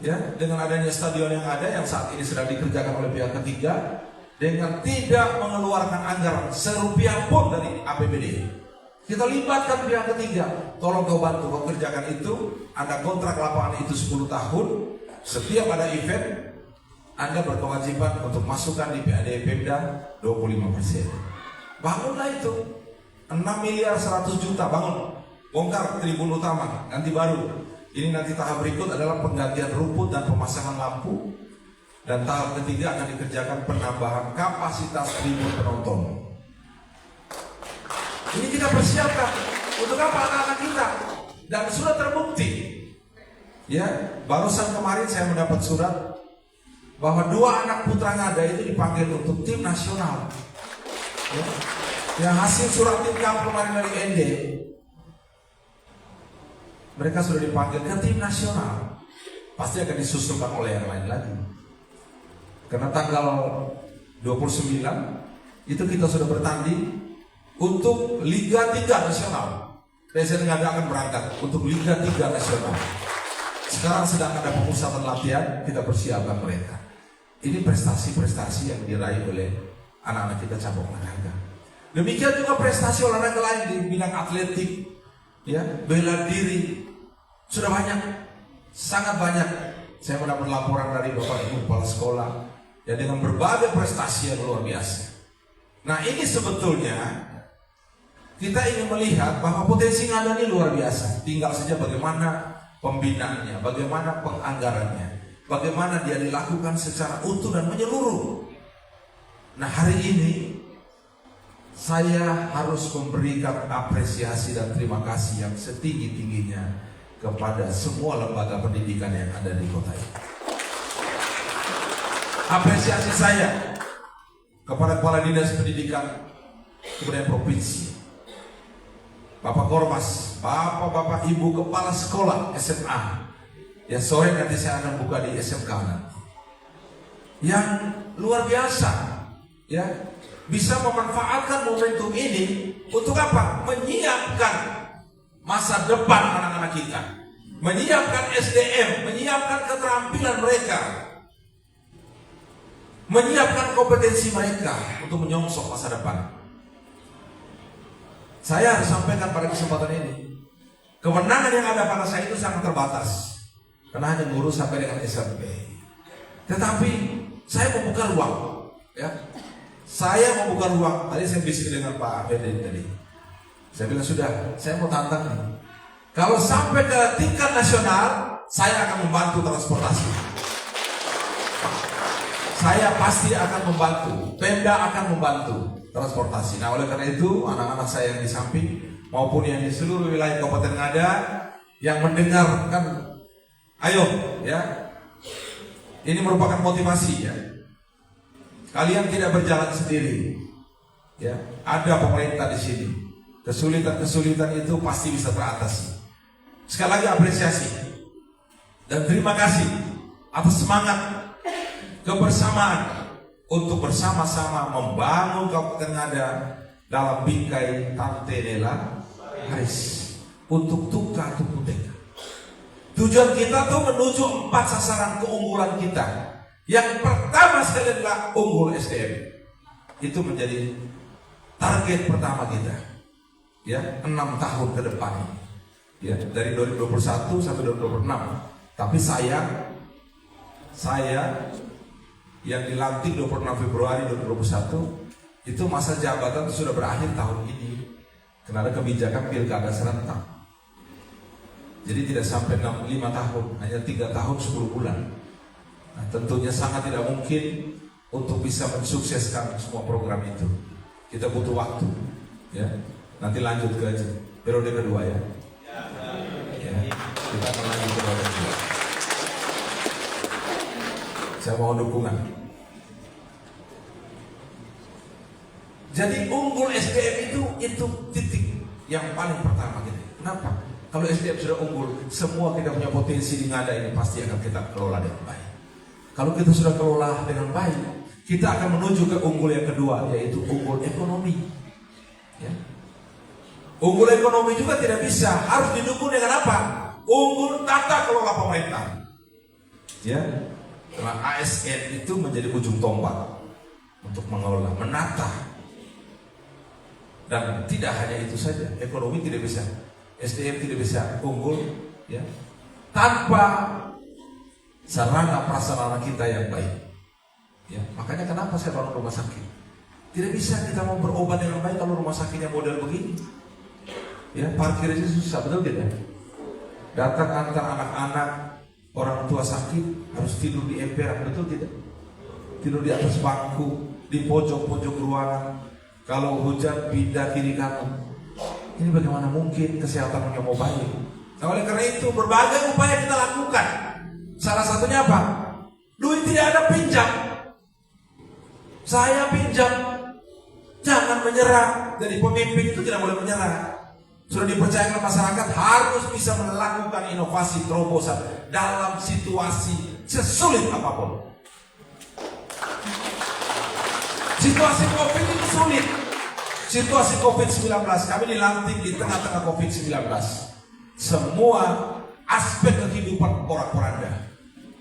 ya, dengan adanya stadion yang ada yang saat ini sedang dikerjakan oleh pihak ketiga, dengan tidak mengeluarkan anggaran serupiah pun dari APBD. Kita libatkan pihak ketiga, tolong kau bantu, kau kerjakan itu, Anda kontrak lapangan itu 10 tahun, setiap ada event, Anda berkewajiban untuk masukkan di PAD Pemda 25%. Bangunlah itu, 6 miliar 100 juta, bangun, bongkar tribun utama, nanti baru. Ini nanti tahap berikut adalah penggantian rumput dan pemasangan lampu. Dan tahap ketiga akan dikerjakan penambahan kapasitas tribun penonton. Ini kita persiapkan untuk apa? Anak-anak kita, dan sudah terbukti. Ya, barusan kemarin saya mendapat surat bahwa 2 anak putra Ngada itu dipanggil untuk tim nasional. Ya, yang hasil surat tim kemarin dari ND, mereka sudah dipanggil ke tim nasional. Pasti akan disusulkan oleh yang lain lagi. Karena tanggal 29 itu kita sudah bertanding untuk Liga 3 nasional. PSN Ngada akan berangkat untuk Liga 3 nasional. Sekarang sedang ada pemusatan latihan, kita persiapkan mereka. Ini prestasi-prestasi yang diraih oleh anak-anak kita cabang olahraga. Demikian juga prestasi olahraga lain di bidang atletik, ya, bela diri, sudah banyak, sangat banyak. Saya mendapat laporan dari Bapak Ibu kepala sekolah, ya, dengan berbagai prestasi yang luar biasa. Nah, ini sebetulnya kita ingin melihat bahwa potensi Ngada ini luar biasa. Tinggal saja bagaimana pembinaannya, bagaimana penganggarannya, bagaimana dia dilakukan secara utuh dan menyeluruh. Nah, hari ini saya harus memberikan apresiasi dan terima kasih yang setinggi-tingginya kepada semua lembaga pendidikan yang ada di kota ini. Apresiasi saya kepada Kepala Dinas Pendidikan Kebudayaan Provinsi, Bapak Kormas, Bapak Ibu Kepala Sekolah SMA, ya, sore nanti saya akan buka di SMK nanti, yang luar biasa, ya, bisa memanfaatkan momentum ini untuk apa? Menyiapkan masa depan anak-anak kita, menyiapkan SDM, menyiapkan keterampilan mereka, menyiapkan kompetensi mereka untuk menyongsong masa depan. Saya harus sampaikan pada kesempatan ini, kewenangan yang ada pada saya itu sangat terbatas, karena hanya ngurus sampai dengan SMP. Tetapi saya membuka ruang, ya. Saya membuka ruang. Tadi saya bisik dengan Pak Ferdin tadi. Saya bilang sudah, saya mau tantang nih. Kalau sampai ke tingkat nasional, saya akan membantu transportasi. Saya pasti akan membantu. Pemda akan membantu transportasi. Nah, oleh karena itu, anak-anak saya yang di samping maupun yang di seluruh wilayah Kabupaten Ngada yang mendengarkan, ayo, ya. Ini merupakan motivasi, ya. Kalian tidak berjalan sendiri, ya. Ada pemerintah di sini. Kesulitan-kesulitan itu pasti bisa teratasi. Sekali lagi apresiasi dan terima kasih atas semangat kebersamaan untuk bersama-sama membangun Kabupaten Ngada dalam bingkai Tante Nela Haris untuk Tuka Tuputeka. Tujuan kita tuh menuju 4 sasaran keunggulan kita. Yang pertama sekali adalah unggul SDM. Itu menjadi target pertama kita. Ya, 6 tahun ke depan. Ya, dari 2021 sampai 2026. Tapi saya yang dilantik 26 Februari 2021 itu masa jabatan itu sudah berakhir tahun ini karena ada kebijakan pilkada serentak. Jadi tidak sampai 5 tahun, hanya 3 tahun 10 bulan. Nah, tentunya sangat tidak mungkin untuk bisa mensukseskan semua program itu. Kita butuh waktu, ya. Nanti lanjut ke periode kedua ya. Ya, kita akan lanjut ke periode kedua. Saya mohon dukungan. Jadi unggul SDM itu titik yang paling pertama kita. Kenapa? Kalau SDM sudah unggul, semua kita punya potensi di Ngada ini pasti akan kita kelola dengan baik. Kalau kita sudah kelola dengan baik, kita akan menuju ke unggul yang kedua, yaitu unggul ekonomi. Ya. Unggul ekonomi juga tidak bisa, harus didukung dengan apa? Unggul tata kelola pemerintah. Ya. Karena ASN itu menjadi ujung tombak untuk mengelola, menata. Dan tidak hanya itu saja, ekonomi tidak bisa, SDM tidak bisa unggul, ya, tanpa sarana prasarana kita yang baik. Ya, makanya kenapa saya bangun rumah sakit? Tidak bisa kita mau berobat dengan baik kalau rumah sakitnya model begini. Ya, parkir aja susah, betul tidak? Datang antar anak-anak, orang tua sakit harus tidur di emperan, betul tidak? Tidur di atas bangku, di pojok-pojok ruangan. Kalau hujan pindah kiri kanan. Ini bagaimana mungkin kesehatannya mau baik? Nah, oleh karena itu berbagai upaya kita lakukan. Salah satunya apa? Duit tidak ada, pinjam. Saya pinjam. Jangan menyerah. Jadi pemimpin itu tidak boleh menyerah. Sudah dipercayakan masyarakat harus bisa melakukan inovasi terobosan dalam situasi sesulit apapun. Situasi COVID itu sulit. Situasi COVID-19, kami dilantik di tengah-tengah COVID-19. Semua aspek kehidupan porak-poranda,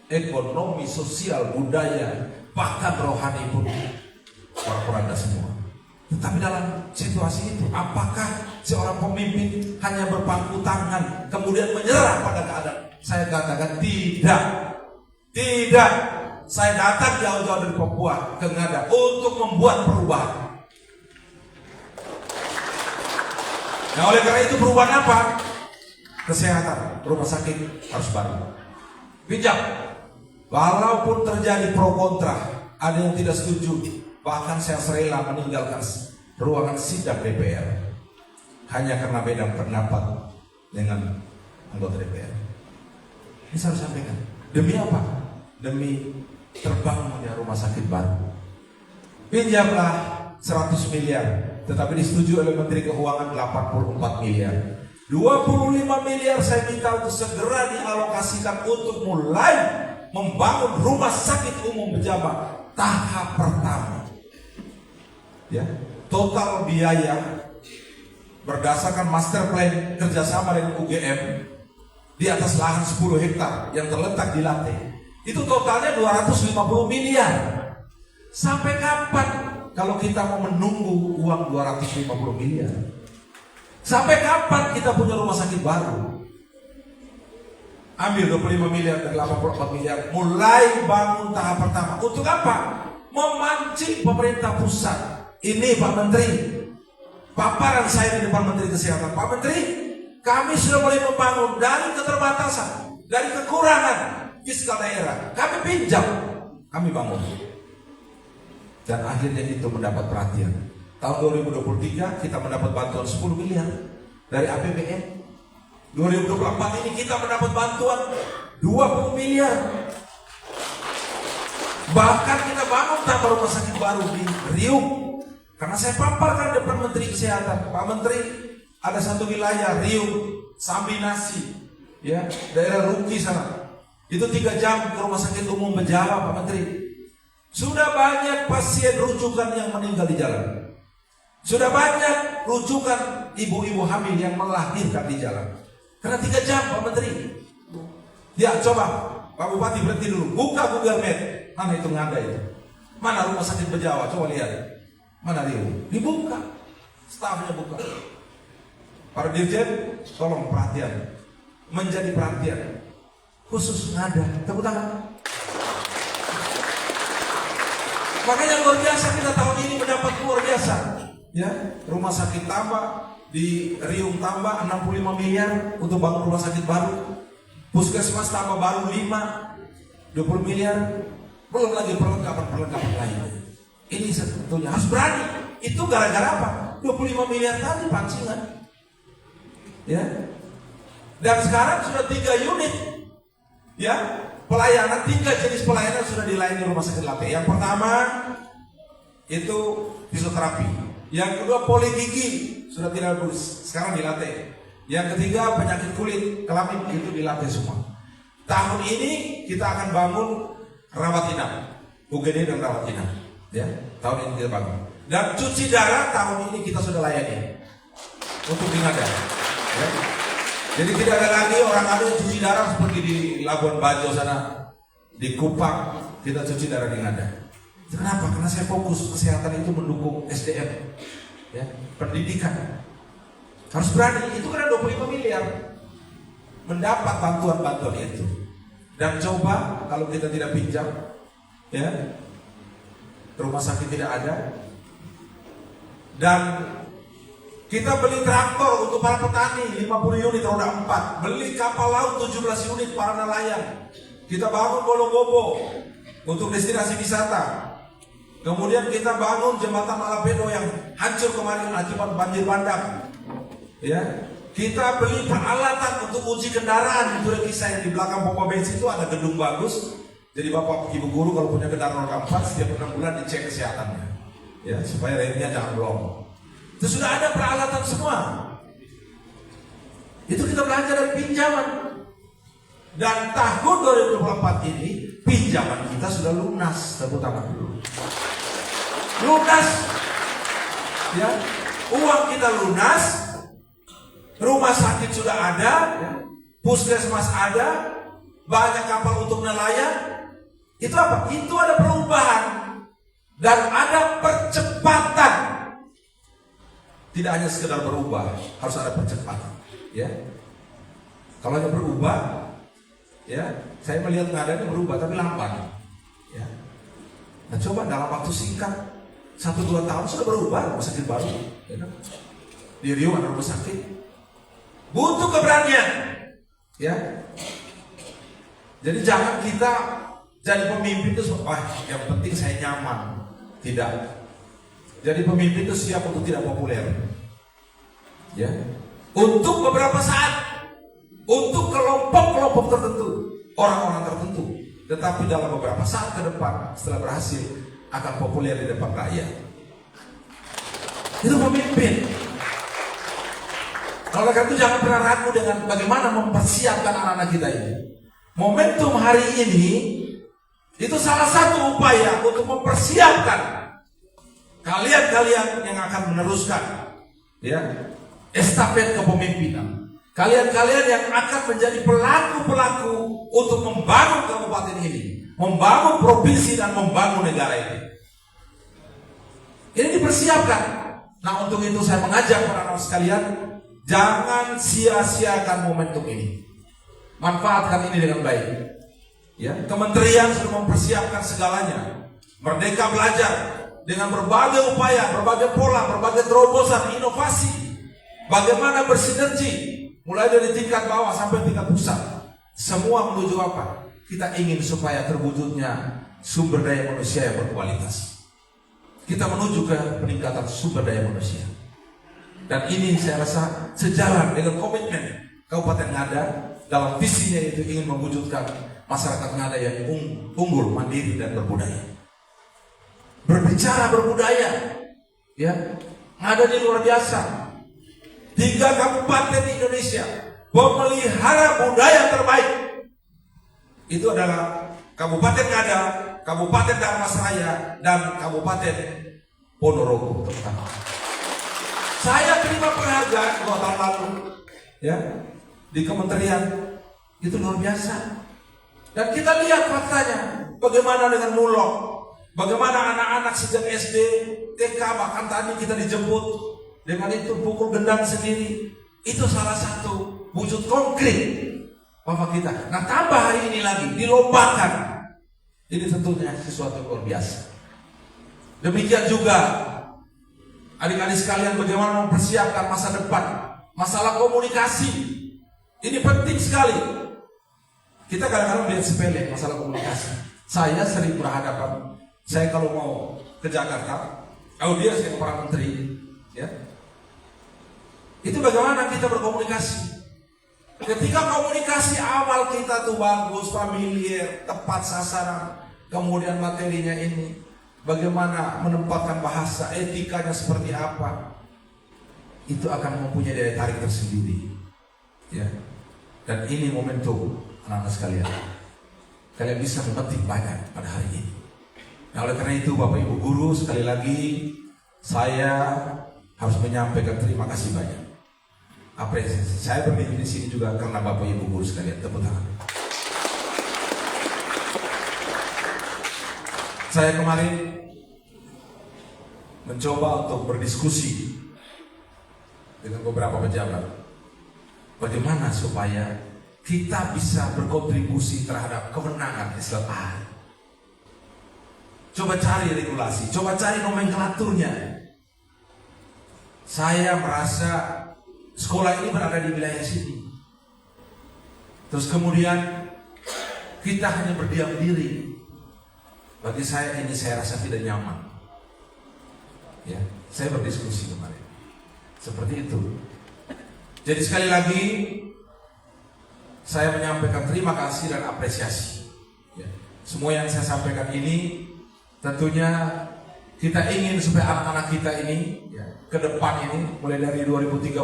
ekonomi, sosial, budaya, bahkan rohani pun porak-poranda semua. Tetapi dalam situasi itu, apakah seorang pemimpin hanya berpangku tangan kemudian menyerah pada keadaan? Saya katakan tidak. Tidak. Saya datang jauh-jauh dari Papua ke Ngada untuk membuat perubahan. Nah, oleh karena itu perubahan apa? Kesehatan, rumah sakit harus baru. Pinjam. Walaupun terjadi pro kontra, ada yang tidak setuju, bahkan saya rela meninggalkan ruangan sidang DPR hanya karena beda pendapat dengan anggota DPR. Ini saya harus sampaikan. Demi apa? Demi terbangunnya rumah sakit baru. Pinjamlah 100 miliar, tetapi disetujui oleh Menteri Keuangan 84 miliar. 25 miliar saya minta untuk segera dialokasikan untuk mulai membangun rumah sakit umum Bejaba tahap pertama. Ya, total biaya berdasarkan master plan kerjasama dengan UGM di atas lahan 10 hektar yang terletak di Late. Itu totalnya 250 miliar. Sampai kapan kalau kita mau menunggu uang 250 miliar? Sampai kapan kita punya rumah sakit baru? Ambil 25 miliar dari 84 miliar, mulai bangun tahap pertama. Untuk apa? Memancing pemerintah pusat. Ini Pak Menteri, paparan saya di depan Menteri Kesehatan. Pak Menteri, kami sudah mulai membangun dari keterbatasan, dari kekurangan fiskal daerah. Kami pinjam, kami bangun. Dan akhirnya itu mendapat perhatian. Tahun 2023 kita mendapat bantuan 10 miliar dari APBN. 2024 ini kita mendapat bantuan 20 miliar. Bahkan kita bangun tambah rumah sakit baru di Riung. Karena saya paparkan depan Menteri Kesehatan, Pak Menteri, ada satu wilayah Riung, Sambinasi, ya, daerah Ruki sana. Itu 3 jam ke rumah sakit umum Bejaba, Pak Menteri. Sudah banyak pasien rujukan yang meninggal di jalan. Sudah banyak rujukan ibu-ibu hamil yang melahirkan di jalan. Karena 3 jam Pak Menteri. Ya coba Pak Bupati berhenti dulu, buka Google Map. Mana itu Ngada itu? Mana rumah sakit Bejawa? Coba lihat. Mana dia? Dibuka. Stafnya buka. Para dirjen, tolong perhatian. Menjadi perhatian. Khusus Ngada. Tepuk tangan. Makanya luar biasa kita tahun ini mendapat luar biasa. Ya, rumah sakit tambah, di Riung tambah 65 miliar untuk bangun rumah sakit baru. Puskesmas tambah baru 20 miliar. Belum lagi perlengkapan lain. Ini sebetulnya harus berani. Itu gara-gara apa? 25 miliar tadi pancingan. Ya. Dan sekarang sudah 3 unit. Ya, pelayanan 3 jenis pelayanan sudah dilayani rumah sakit Late. Yang pertama itu fisioterapi. Yang kedua poligigi sudah tidak bagus, sekarang dilatih. Yang ketiga penyakit kulit, kelamin itu dilatih semua. Tahun ini kita akan bangun rawat inap, UGD dan rawat inap. Ya, tahun ini kita bangun. Dan cuci darah tahun ini kita sudah layani untuk di Ngada. Ya. Jadi tidak ada lagi orang ada yang cuci darah seperti di Labuan Bajo sana, di Kupang kita cuci darah di Ngada. Kenapa? Karena saya fokus kesehatan itu mendukung SDM, ya, pendidikan. Harus berani. Itu karena 25 miliar mendapat bantuan-bantuan itu. Dan coba kalau kita tidak pinjam, ya, rumah sakit tidak ada, dan kita beli traktor untuk para petani 50 unit roda 4, beli kapal laut 17 unit para nelayan. Kita bangun Bolo-Bobo untuk destinasi wisata. Kemudian kita bangun jembatan Malapedo yang hancur kemarin akibat banjir bandang. Ya, kita beli peralatan untuk uji kendaraan. Itu kisah yang di belakang pompa bensin itu ada gedung bagus. Jadi bapak ibu guru kalau punya kendaraan roda 4 setiap 6 bulan dicek kesehatannya. Ya, supaya remnya jangan blong. Itu sudah ada peralatan semua. Itu kita belajar dari pinjaman. Dan tahun 2024 ini pinjaman kita sudah lunas. Tepuk tangan dulu. Lunas, ya, uang kita lunas, rumah sakit sudah ada, ya, puskesmas ada, banyak kapal untuk nelayan. Itu apa? Itu ada perubahan dan ada percepatan. Tidak hanya sekedar berubah, harus ada percepatan. Ya, kalau hanya berubah, ya, saya melihat keadaannya berubah tapi lambat. Ya, nah coba dalam waktu singkat 1-2 tahun sudah berubah rumah sakit baru, ya kan? Di Riau ada rumah sakit. Butuh keberanian, ya. Jadi jangan kita jadi pemimpin itu, yang penting saya nyaman. Tidak. Jadi pemimpin itu siap untuk tidak populer, ya. Untuk beberapa saat, untuk kelompok-kelompok tertentu, orang-orang tertentu. Tetapi dalam beberapa saat ke depan, setelah berhasil, akan populer di depan rakyat. Itu pemimpin. Oleh karena itu jangan pernah ragu dengan bagaimana mempersiapkan anak-anak kita ini. Momentum hari ini itu salah satu upaya untuk mempersiapkan kalian-kalian yang akan meneruskan, ya, estafet kepemimpinan. Kalian-kalian yang akan menjadi pelaku-pelaku untuk membangun kabupaten ini, membangun provinsi dan membangun negara ini. Ini dipersiapkan. Nah, untuk itu saya mengajak para anak sekalian, jangan sia-siakan momentum ini. Manfaatkan ini dengan baik. Ya, kementerian sudah mempersiapkan segalanya. Merdeka Belajar dengan berbagai upaya, berbagai pola, berbagai terobosan, inovasi. Bagaimana bersinergi mulai dari tingkat bawah sampai tingkat pusat. Semua menuju apa? Kita ingin supaya terwujudnya sumber daya manusia yang berkualitas. Kita menuju ke peningkatan sumber daya manusia. Dan ini saya rasa sejalan dengan komitmen Kabupaten Ngada dalam visinya itu ingin mewujudkan masyarakat Ngada yang unggul, mandiri dan berbudaya. Berbicara berbudaya, ya, Ngada ini luar biasa. 3 kabupaten di Indonesia memelihara budaya terbaik. Itu adalah Kabupaten Ngada, Kabupaten Dharmasraya, dan Kabupaten Ponorogo. Saya terima penghargaan 2 tahun lalu, ya, di kementerian, itu luar biasa. Dan kita lihat faktanya, bagaimana dengan Mulok, bagaimana anak-anak sejak SD, TK, bahkan tadi kita dijemput dengan itu pukul gendang sendiri. Itu salah satu wujud konkret Bapak kita. Nah, tambah hari ini lagi dilombakan. Ini tentunya sesuatu yang luar biasa. Demikian juga adik-adik sekalian, bagaimana mempersiapkan masa depan. Masalah komunikasi ini penting sekali. Kita kadang-kadang lihat sepele masalah komunikasi. Saya sering berhadapan, saya kalau mau ke Jakarta, audiens dengan para menteri, ya, itu bagaimana kita berkomunikasi. Ketika komunikasi awal kita tuh bagus, familiar, tepat sasaran, kemudian materinya ini, bagaimana menempatkan bahasa, etikanya seperti apa, itu akan mempunyai daya tarik tersendiri, ya. Dan ini momentum anak-anak sekalian, kalian bisa memetik banyak pada hari ini. Nah, oleh karena itu Bapak Ibu Guru, sekali lagi saya harus menyampaikan terima kasih banyak, apresiasi. Saya berdiri di sini juga karena Bapak Ibu Guru sekalian, tepuk tangan. Saya kemarin mencoba untuk berdiskusi dengan beberapa pejabat, bagaimana supaya kita bisa berkontribusi terhadap kemenangan Islam. Coba cari regulasi, coba cari nomenklaturnya. Saya merasa sekolah ini berada di wilayah sini. Terus kemudian kita hanya berdiam diri. Bagi saya ini saya rasa tidak nyaman. Ya, saya berdiskusi kemarin. Seperti itu. Jadi sekali lagi saya menyampaikan terima kasih dan apresiasi. Ya, semua yang saya sampaikan ini tentunya kita ingin supaya anak-anak kita ini, ya, ke depan ini mulai dari 2030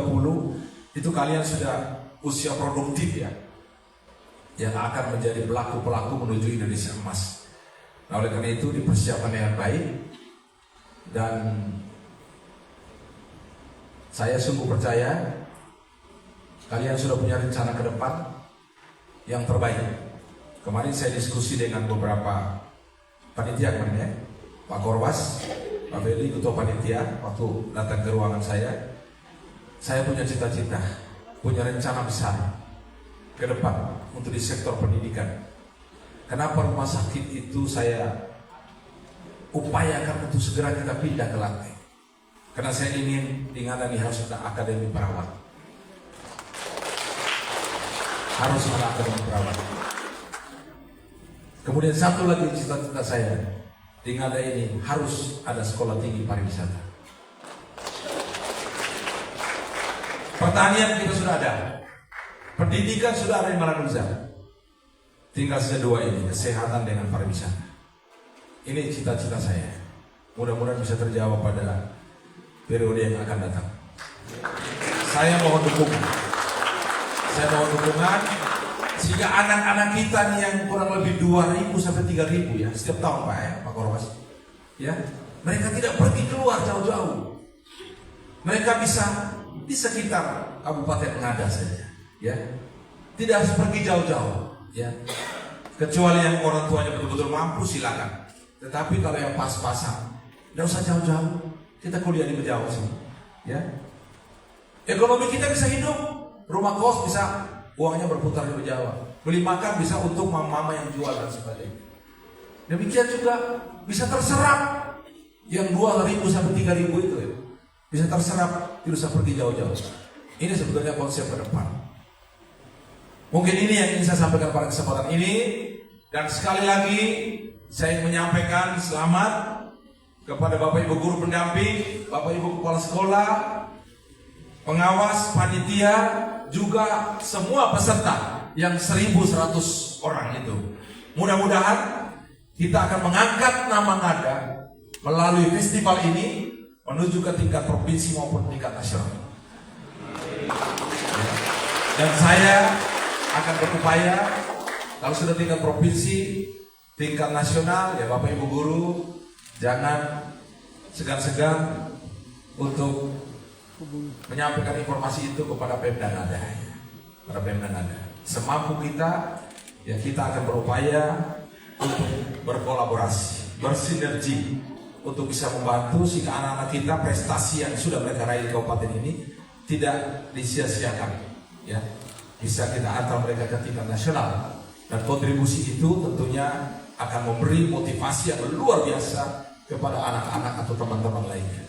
itu kalian sudah usia produktif, ya, yang akan menjadi pelaku-pelaku menuju Indonesia emas. Nah, oleh karena itu dipersiapkan dengan baik, dan saya sungguh percaya kalian sudah punya rencana ke depan yang terbaik. Kemarin saya diskusi dengan beberapa panitia kemarin, ya, Pak Korwas, Pak Feli, Ketua Panitia, waktu datang ke ruangan saya punya cita-cita, punya rencana besar ke depan untuk di sektor pendidikan. Kenapa rumah sakit itu saya upayakan untuk segera kita pindah ke lantai? Karena saya ingin di Ngada ini harus ada akademi perawat. Harus ada akademi perawat. Kemudian satu lagi cita-cita saya, di Ngada ini harus ada sekolah tinggi pariwisata. Pertanian kita sudah ada, pendidikan sudah ada di Malanuzar. Tinggal saja dua ini, kesehatan dengan pariwisata. Ini cita-cita saya. Mudah-mudahan bisa terjawab pada periode yang akan datang. Saya mohon dukungan. Saya mohon dukungan sehingga anak-anak kita nih yang kurang lebih 2.000 sampai 3.000, ya, setiap tahun, Pak, ya, Pak Korwas, ya, mereka tidak pergi keluar jauh-jauh. Mereka bisa di sekitar Kabupaten Ngada saja, ya. Tidak harus pergi jauh-jauh, ya. Kecuali yang orang tuanya betul-betul mampu, silakan. Tetapi kalau yang pas-pasan, tidak usah jauh-jauh. Kita kuliah di Jawa sini, ya. Ekonomi kita bisa hidup, rumah kos bisa, uangnya berputar di Jawa. Beli makan bisa untuk mama yang jual dan sebagainya. Demikian juga bisa terserap yang 2.000 sampai 3.000 itu, ya. Bisa terserap, tidak usah pergi jauh-jauh. Ini sebetulnya konsep ke depan. Mungkin ini yang ingin saya sampaikan pada kesempatan ini. Dan sekali lagi saya ingin menyampaikan selamat kepada Bapak Ibu Guru pendamping, Bapak Ibu Kepala Sekolah, pengawas, panitia, juga semua peserta yang 1.100 orang itu. Mudah-mudahan kita akan mengangkat nama Ngada melalui festival ini menuju ke tingkat provinsi maupun tingkat nasional. Dan saya akan berupaya kalau sudah tingkat provinsi, tingkat nasional, ya Bapak Ibu Guru jangan segan-segan untuk menyampaikan informasi itu kepada Pemda Nada, para Pemda Nada. Semampu kita, ya kita akan berupaya untuk berkolaborasi, bersinergi untuk bisa membantu sehingga anak-anak kita prestasi yang sudah mereka raih di kabupaten ini tidak disia-siakan, ya bisa kita antar mereka ke tingkat nasional, dan kontribusi itu tentunya akan memberi motivasi yang luar biasa kepada anak-anak atau teman-teman lainnya.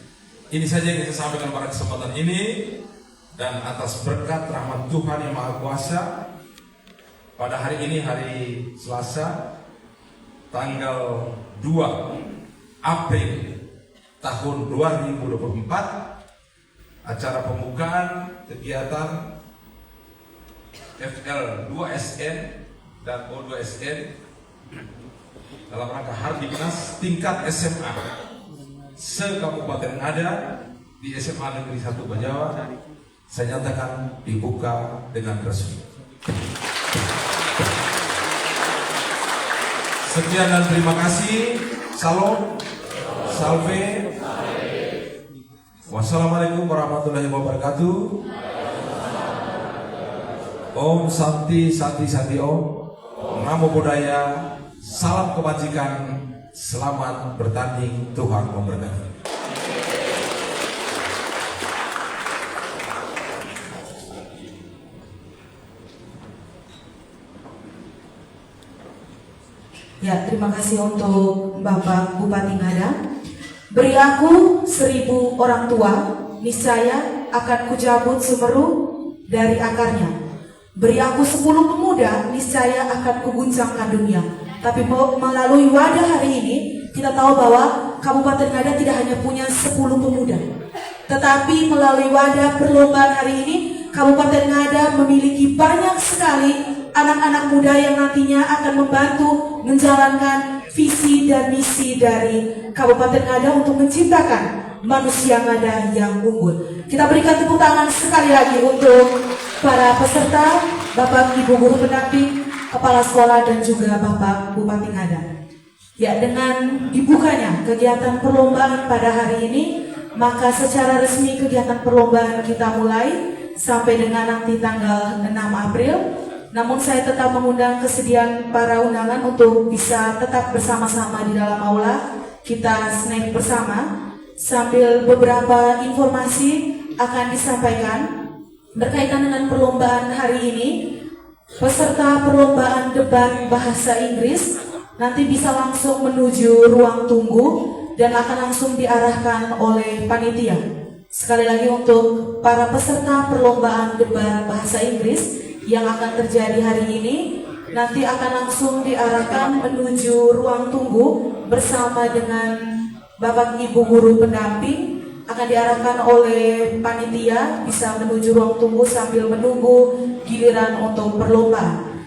Ini saja yang saya sampaikan pada kesempatan ini, dan atas berkat rahmat Tuhan yang Maha Kuasa, pada hari ini, hari Selasa, tanggal 2 April tahun 2024, acara pembukaan kegiatan FL2SN dan O2SN dalam rangka Hardiknas tingkat SMA se-Kabupaten Ngada di SMA Negeri 1 Bajawa, saya nyatakan dibuka dengan resmi. Sekian dan terima kasih. Salam, salve. Wassalamualaikum warahmatullahi wabarakatuh. Om Santi Santi Santi Om. Namo Buddhaya. Salam kebajikan. Selamat bertanding. Tuhan memberkati. Ya, terima kasih untuk Bapak Bupati Ngada. Beri aku 1000 orang tua, niscaya akan kucabut semeru dari akarnya. Beri aku 10 pemuda, niscaya akan kuguncangkan dunia. Tapi melalui wadah hari ini, kita tahu bahwa Kabupaten Ngada tidak hanya punya 10 pemuda, tetapi melalui wadah perlombaan hari ini, Kabupaten Ngada memiliki banyak sekali anak-anak muda yang nantinya akan membantu menjalankan visi dan misi dari Kabupaten Ngada untuk menciptakan manusia Ngada yang unggul. Kita berikan tepuk tangan sekali lagi untuk para peserta, Bapak Ibu Guru Pendamping, Kepala Sekolah, dan juga Bapak Bupati Ngada. Ya, dengan dibukanya kegiatan perlombaan pada hari ini, maka secara resmi kegiatan perlombaan kita mulai sampai dengan nanti tanggal 6 April. Namun saya tetap mengundang kesediaan para undangan untuk bisa tetap bersama-sama di dalam aula, kita snack bersama sambil beberapa informasi akan disampaikan berkaitan dengan perlombaan hari ini. Peserta perlombaan debat bahasa Inggris nanti bisa langsung menuju ruang tunggu dan akan langsung diarahkan oleh panitia. Sekali lagi untuk para peserta perlombaan debat bahasa Inggris yang akan terjadi hari ini, nanti akan langsung diarahkan menuju ruang tunggu bersama dengan Bapak Ibu Guru Pendamping, akan diarahkan oleh panitia bisa menuju ruang tunggu sambil menunggu giliran untuk perlombaan.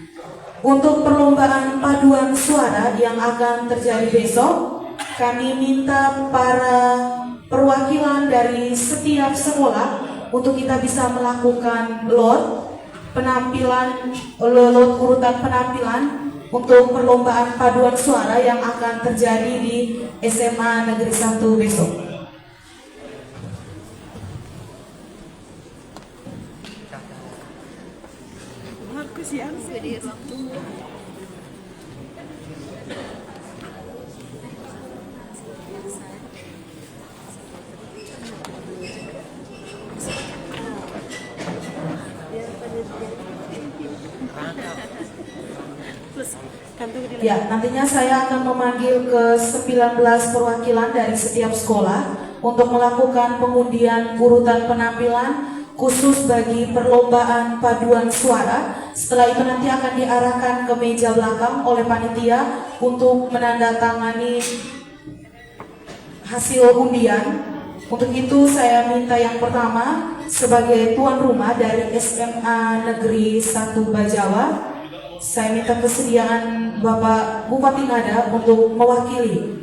Untuk perlombaan paduan suara yang akan terjadi besok, kami minta para perwakilan dari setiap sekolah untuk kita bisa melakukan lot urutan penampilan untuk perlombaan paduan suara yang akan terjadi di SMA Negeri 1 besok. Di ruang tunggu. Ya, nantinya saya akan memanggil ke 19 perwakilan dari setiap sekolah untuk melakukan pengundian urutan penampilan khusus bagi perlombaan paduan suara. Setelah itu nanti akan diarahkan ke meja belakang oleh panitia untuk menandatangani hasil undian. Untuk itu saya minta yang pertama sebagai tuan rumah dari SMA Negeri 1 Bajawa, saya minta kesediaan Bapak Bupati Ngada untuk mewakili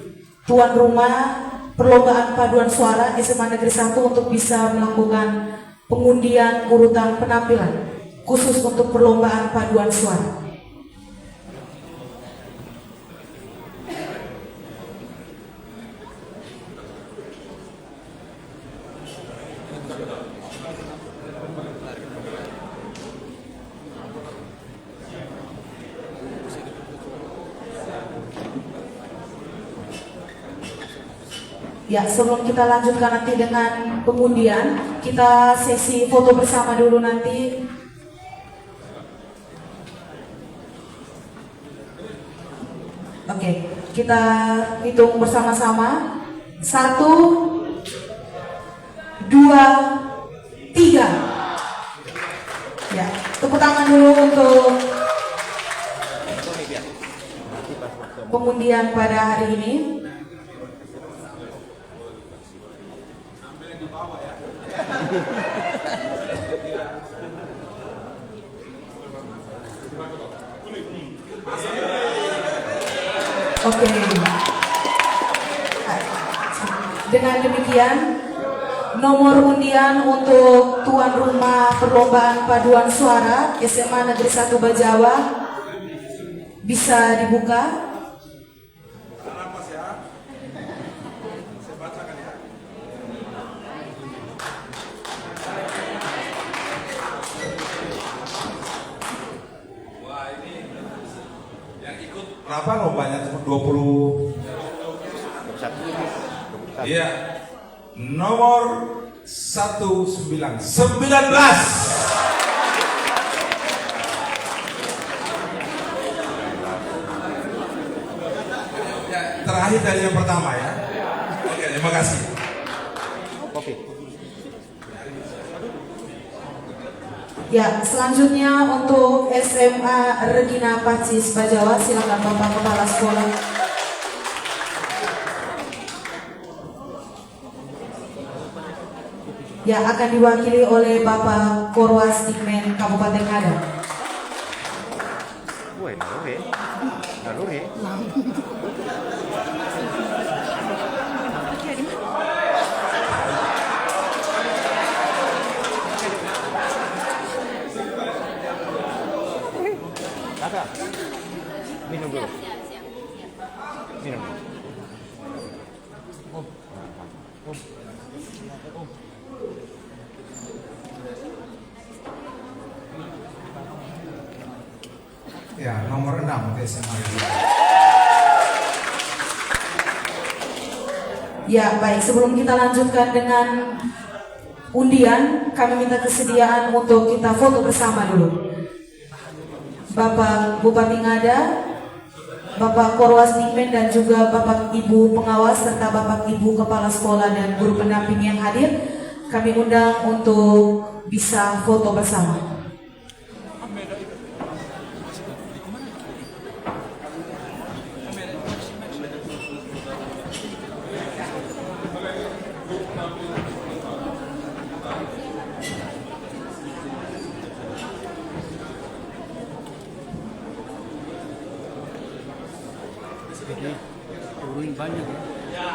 tuan rumah perlombaan paduan suara SMA Negeri 1 untuk bisa melakukan pengundian urutan penampilan khusus untuk perlombaan paduan suara. Ya, sebelum kita lanjutkan nanti dengan pengundian, kita sesi foto bersama dulu nanti. Oke, kita hitung bersama-sama. 1, 2, 3. Ya, tepuk tangan dulu untuk pengundian pada hari ini. Oke. Dengan demikian, nomor undian untuk tuan rumah perlombaan paduan suara SMA Negeri 1 Bajawa bisa dibuka. Berapa lombanya? 20. Iya. Nomor 19. Ya, terakhir dari yang pertama ya. Oke, terima kasih. Ya, selanjutnya untuk SMA Regina Pacis Bajawa, silakan Bapak Kepala Sekolah. Ya, akan diwakili oleh Bapak Korwas Dikmen Kabupaten Ngada. Minum dulu. Minum. Ya, nomor 6 untuk SMA. Ya, baik. Sebelum kita lanjutkan dengan undian, kami minta kesediaan untuk kita foto bersama dulu. Bapak Bupati Ngada, Bapak Korwas Dikmen dan juga Bapak Ibu pengawas serta Bapak Ibu kepala sekolah dan guru pendamping yang hadir, kami undang untuk bisa foto bersama. Turun banyak ya.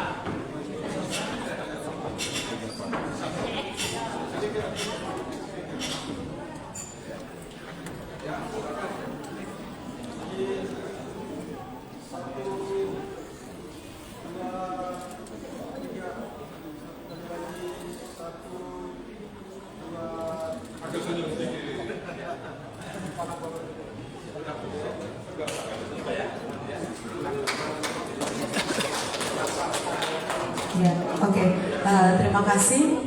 Ya, oke. Terima kasih.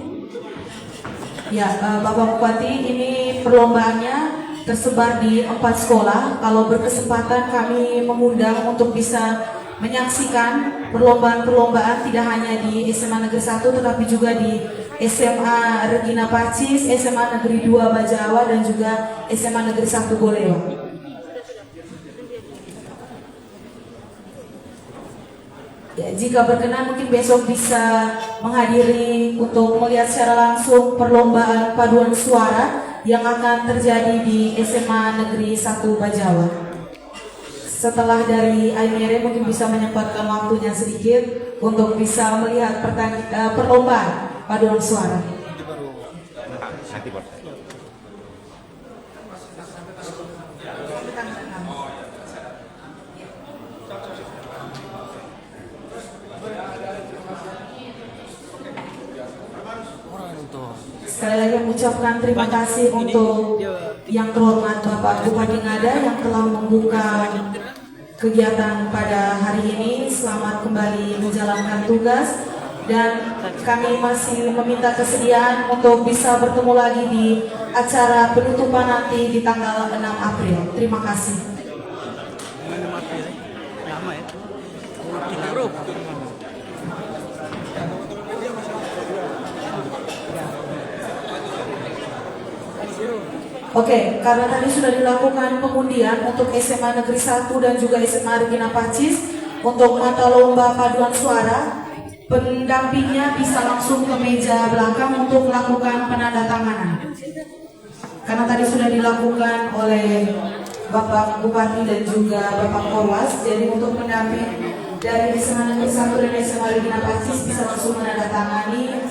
Ya, Bapak Bupati, ini perlombaannya tersebar di 4 sekolah. Kalau berkesempatan kami mengundang untuk bisa menyaksikan perlombaan-perlombaan tidak hanya di SMA Negeri 1 tetapi juga di SMA Regina Pacis, SMA Negeri 2 Bajawa dan juga SMA Negeri 1 Golewa. Ya, jika berkenan mungkin besok bisa menghadiri untuk melihat secara langsung perlombaan paduan suara yang akan terjadi di SMA Negeri 1 Bajawa. Setelah dari Aimere mungkin bisa menyempatkan waktunya sedikit untuk bisa melihat perlombaan paduan suara. Nanti baru. Sekali lagi mengucapkan terima kasih untuk yang terhormat Bapak Bupati Ngada yang telah membuka kegiatan pada hari ini. Selamat kembali menjalankan tugas. dan kami masih meminta kesediaan untuk bisa bertemu lagi di acara penutupan nanti di tanggal 6 April. Terima kasih. Oke, karena tadi sudah dilakukan pengundian untuk SMA Negeri 1 dan juga SMA Regina Pacis untuk mata lomba paduan suara, pendampingnya bisa langsung ke meja belakang untuk melakukan penandatanganan. Karena tadi sudah dilakukan oleh Bapak Bupati dan juga Bapak Korwas, jadi untuk pendamping dari SMA Negeri 1 dan SMA Regina Pacis bisa langsung menandatangani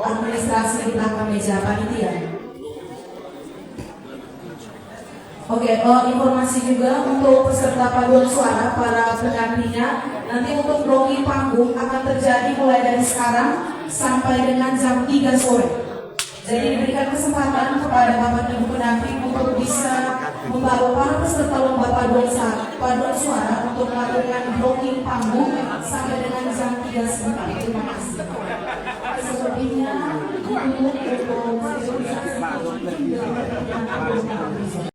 administrasi di belakang meja panitia. Oke, informasi juga untuk peserta paduan suara, para pendampingnya, nanti untuk blocking panggung akan terjadi mulai dari sekarang sampai dengan jam 3 sore. Jadi diberikan kesempatan kepada Bapak Ibu pendamping untuk bisa membawa para peserta lomba paduan suara untuk melakukan blocking panggung sampai dengan jam 3 sore. Terima kasih. Selebihnya untuk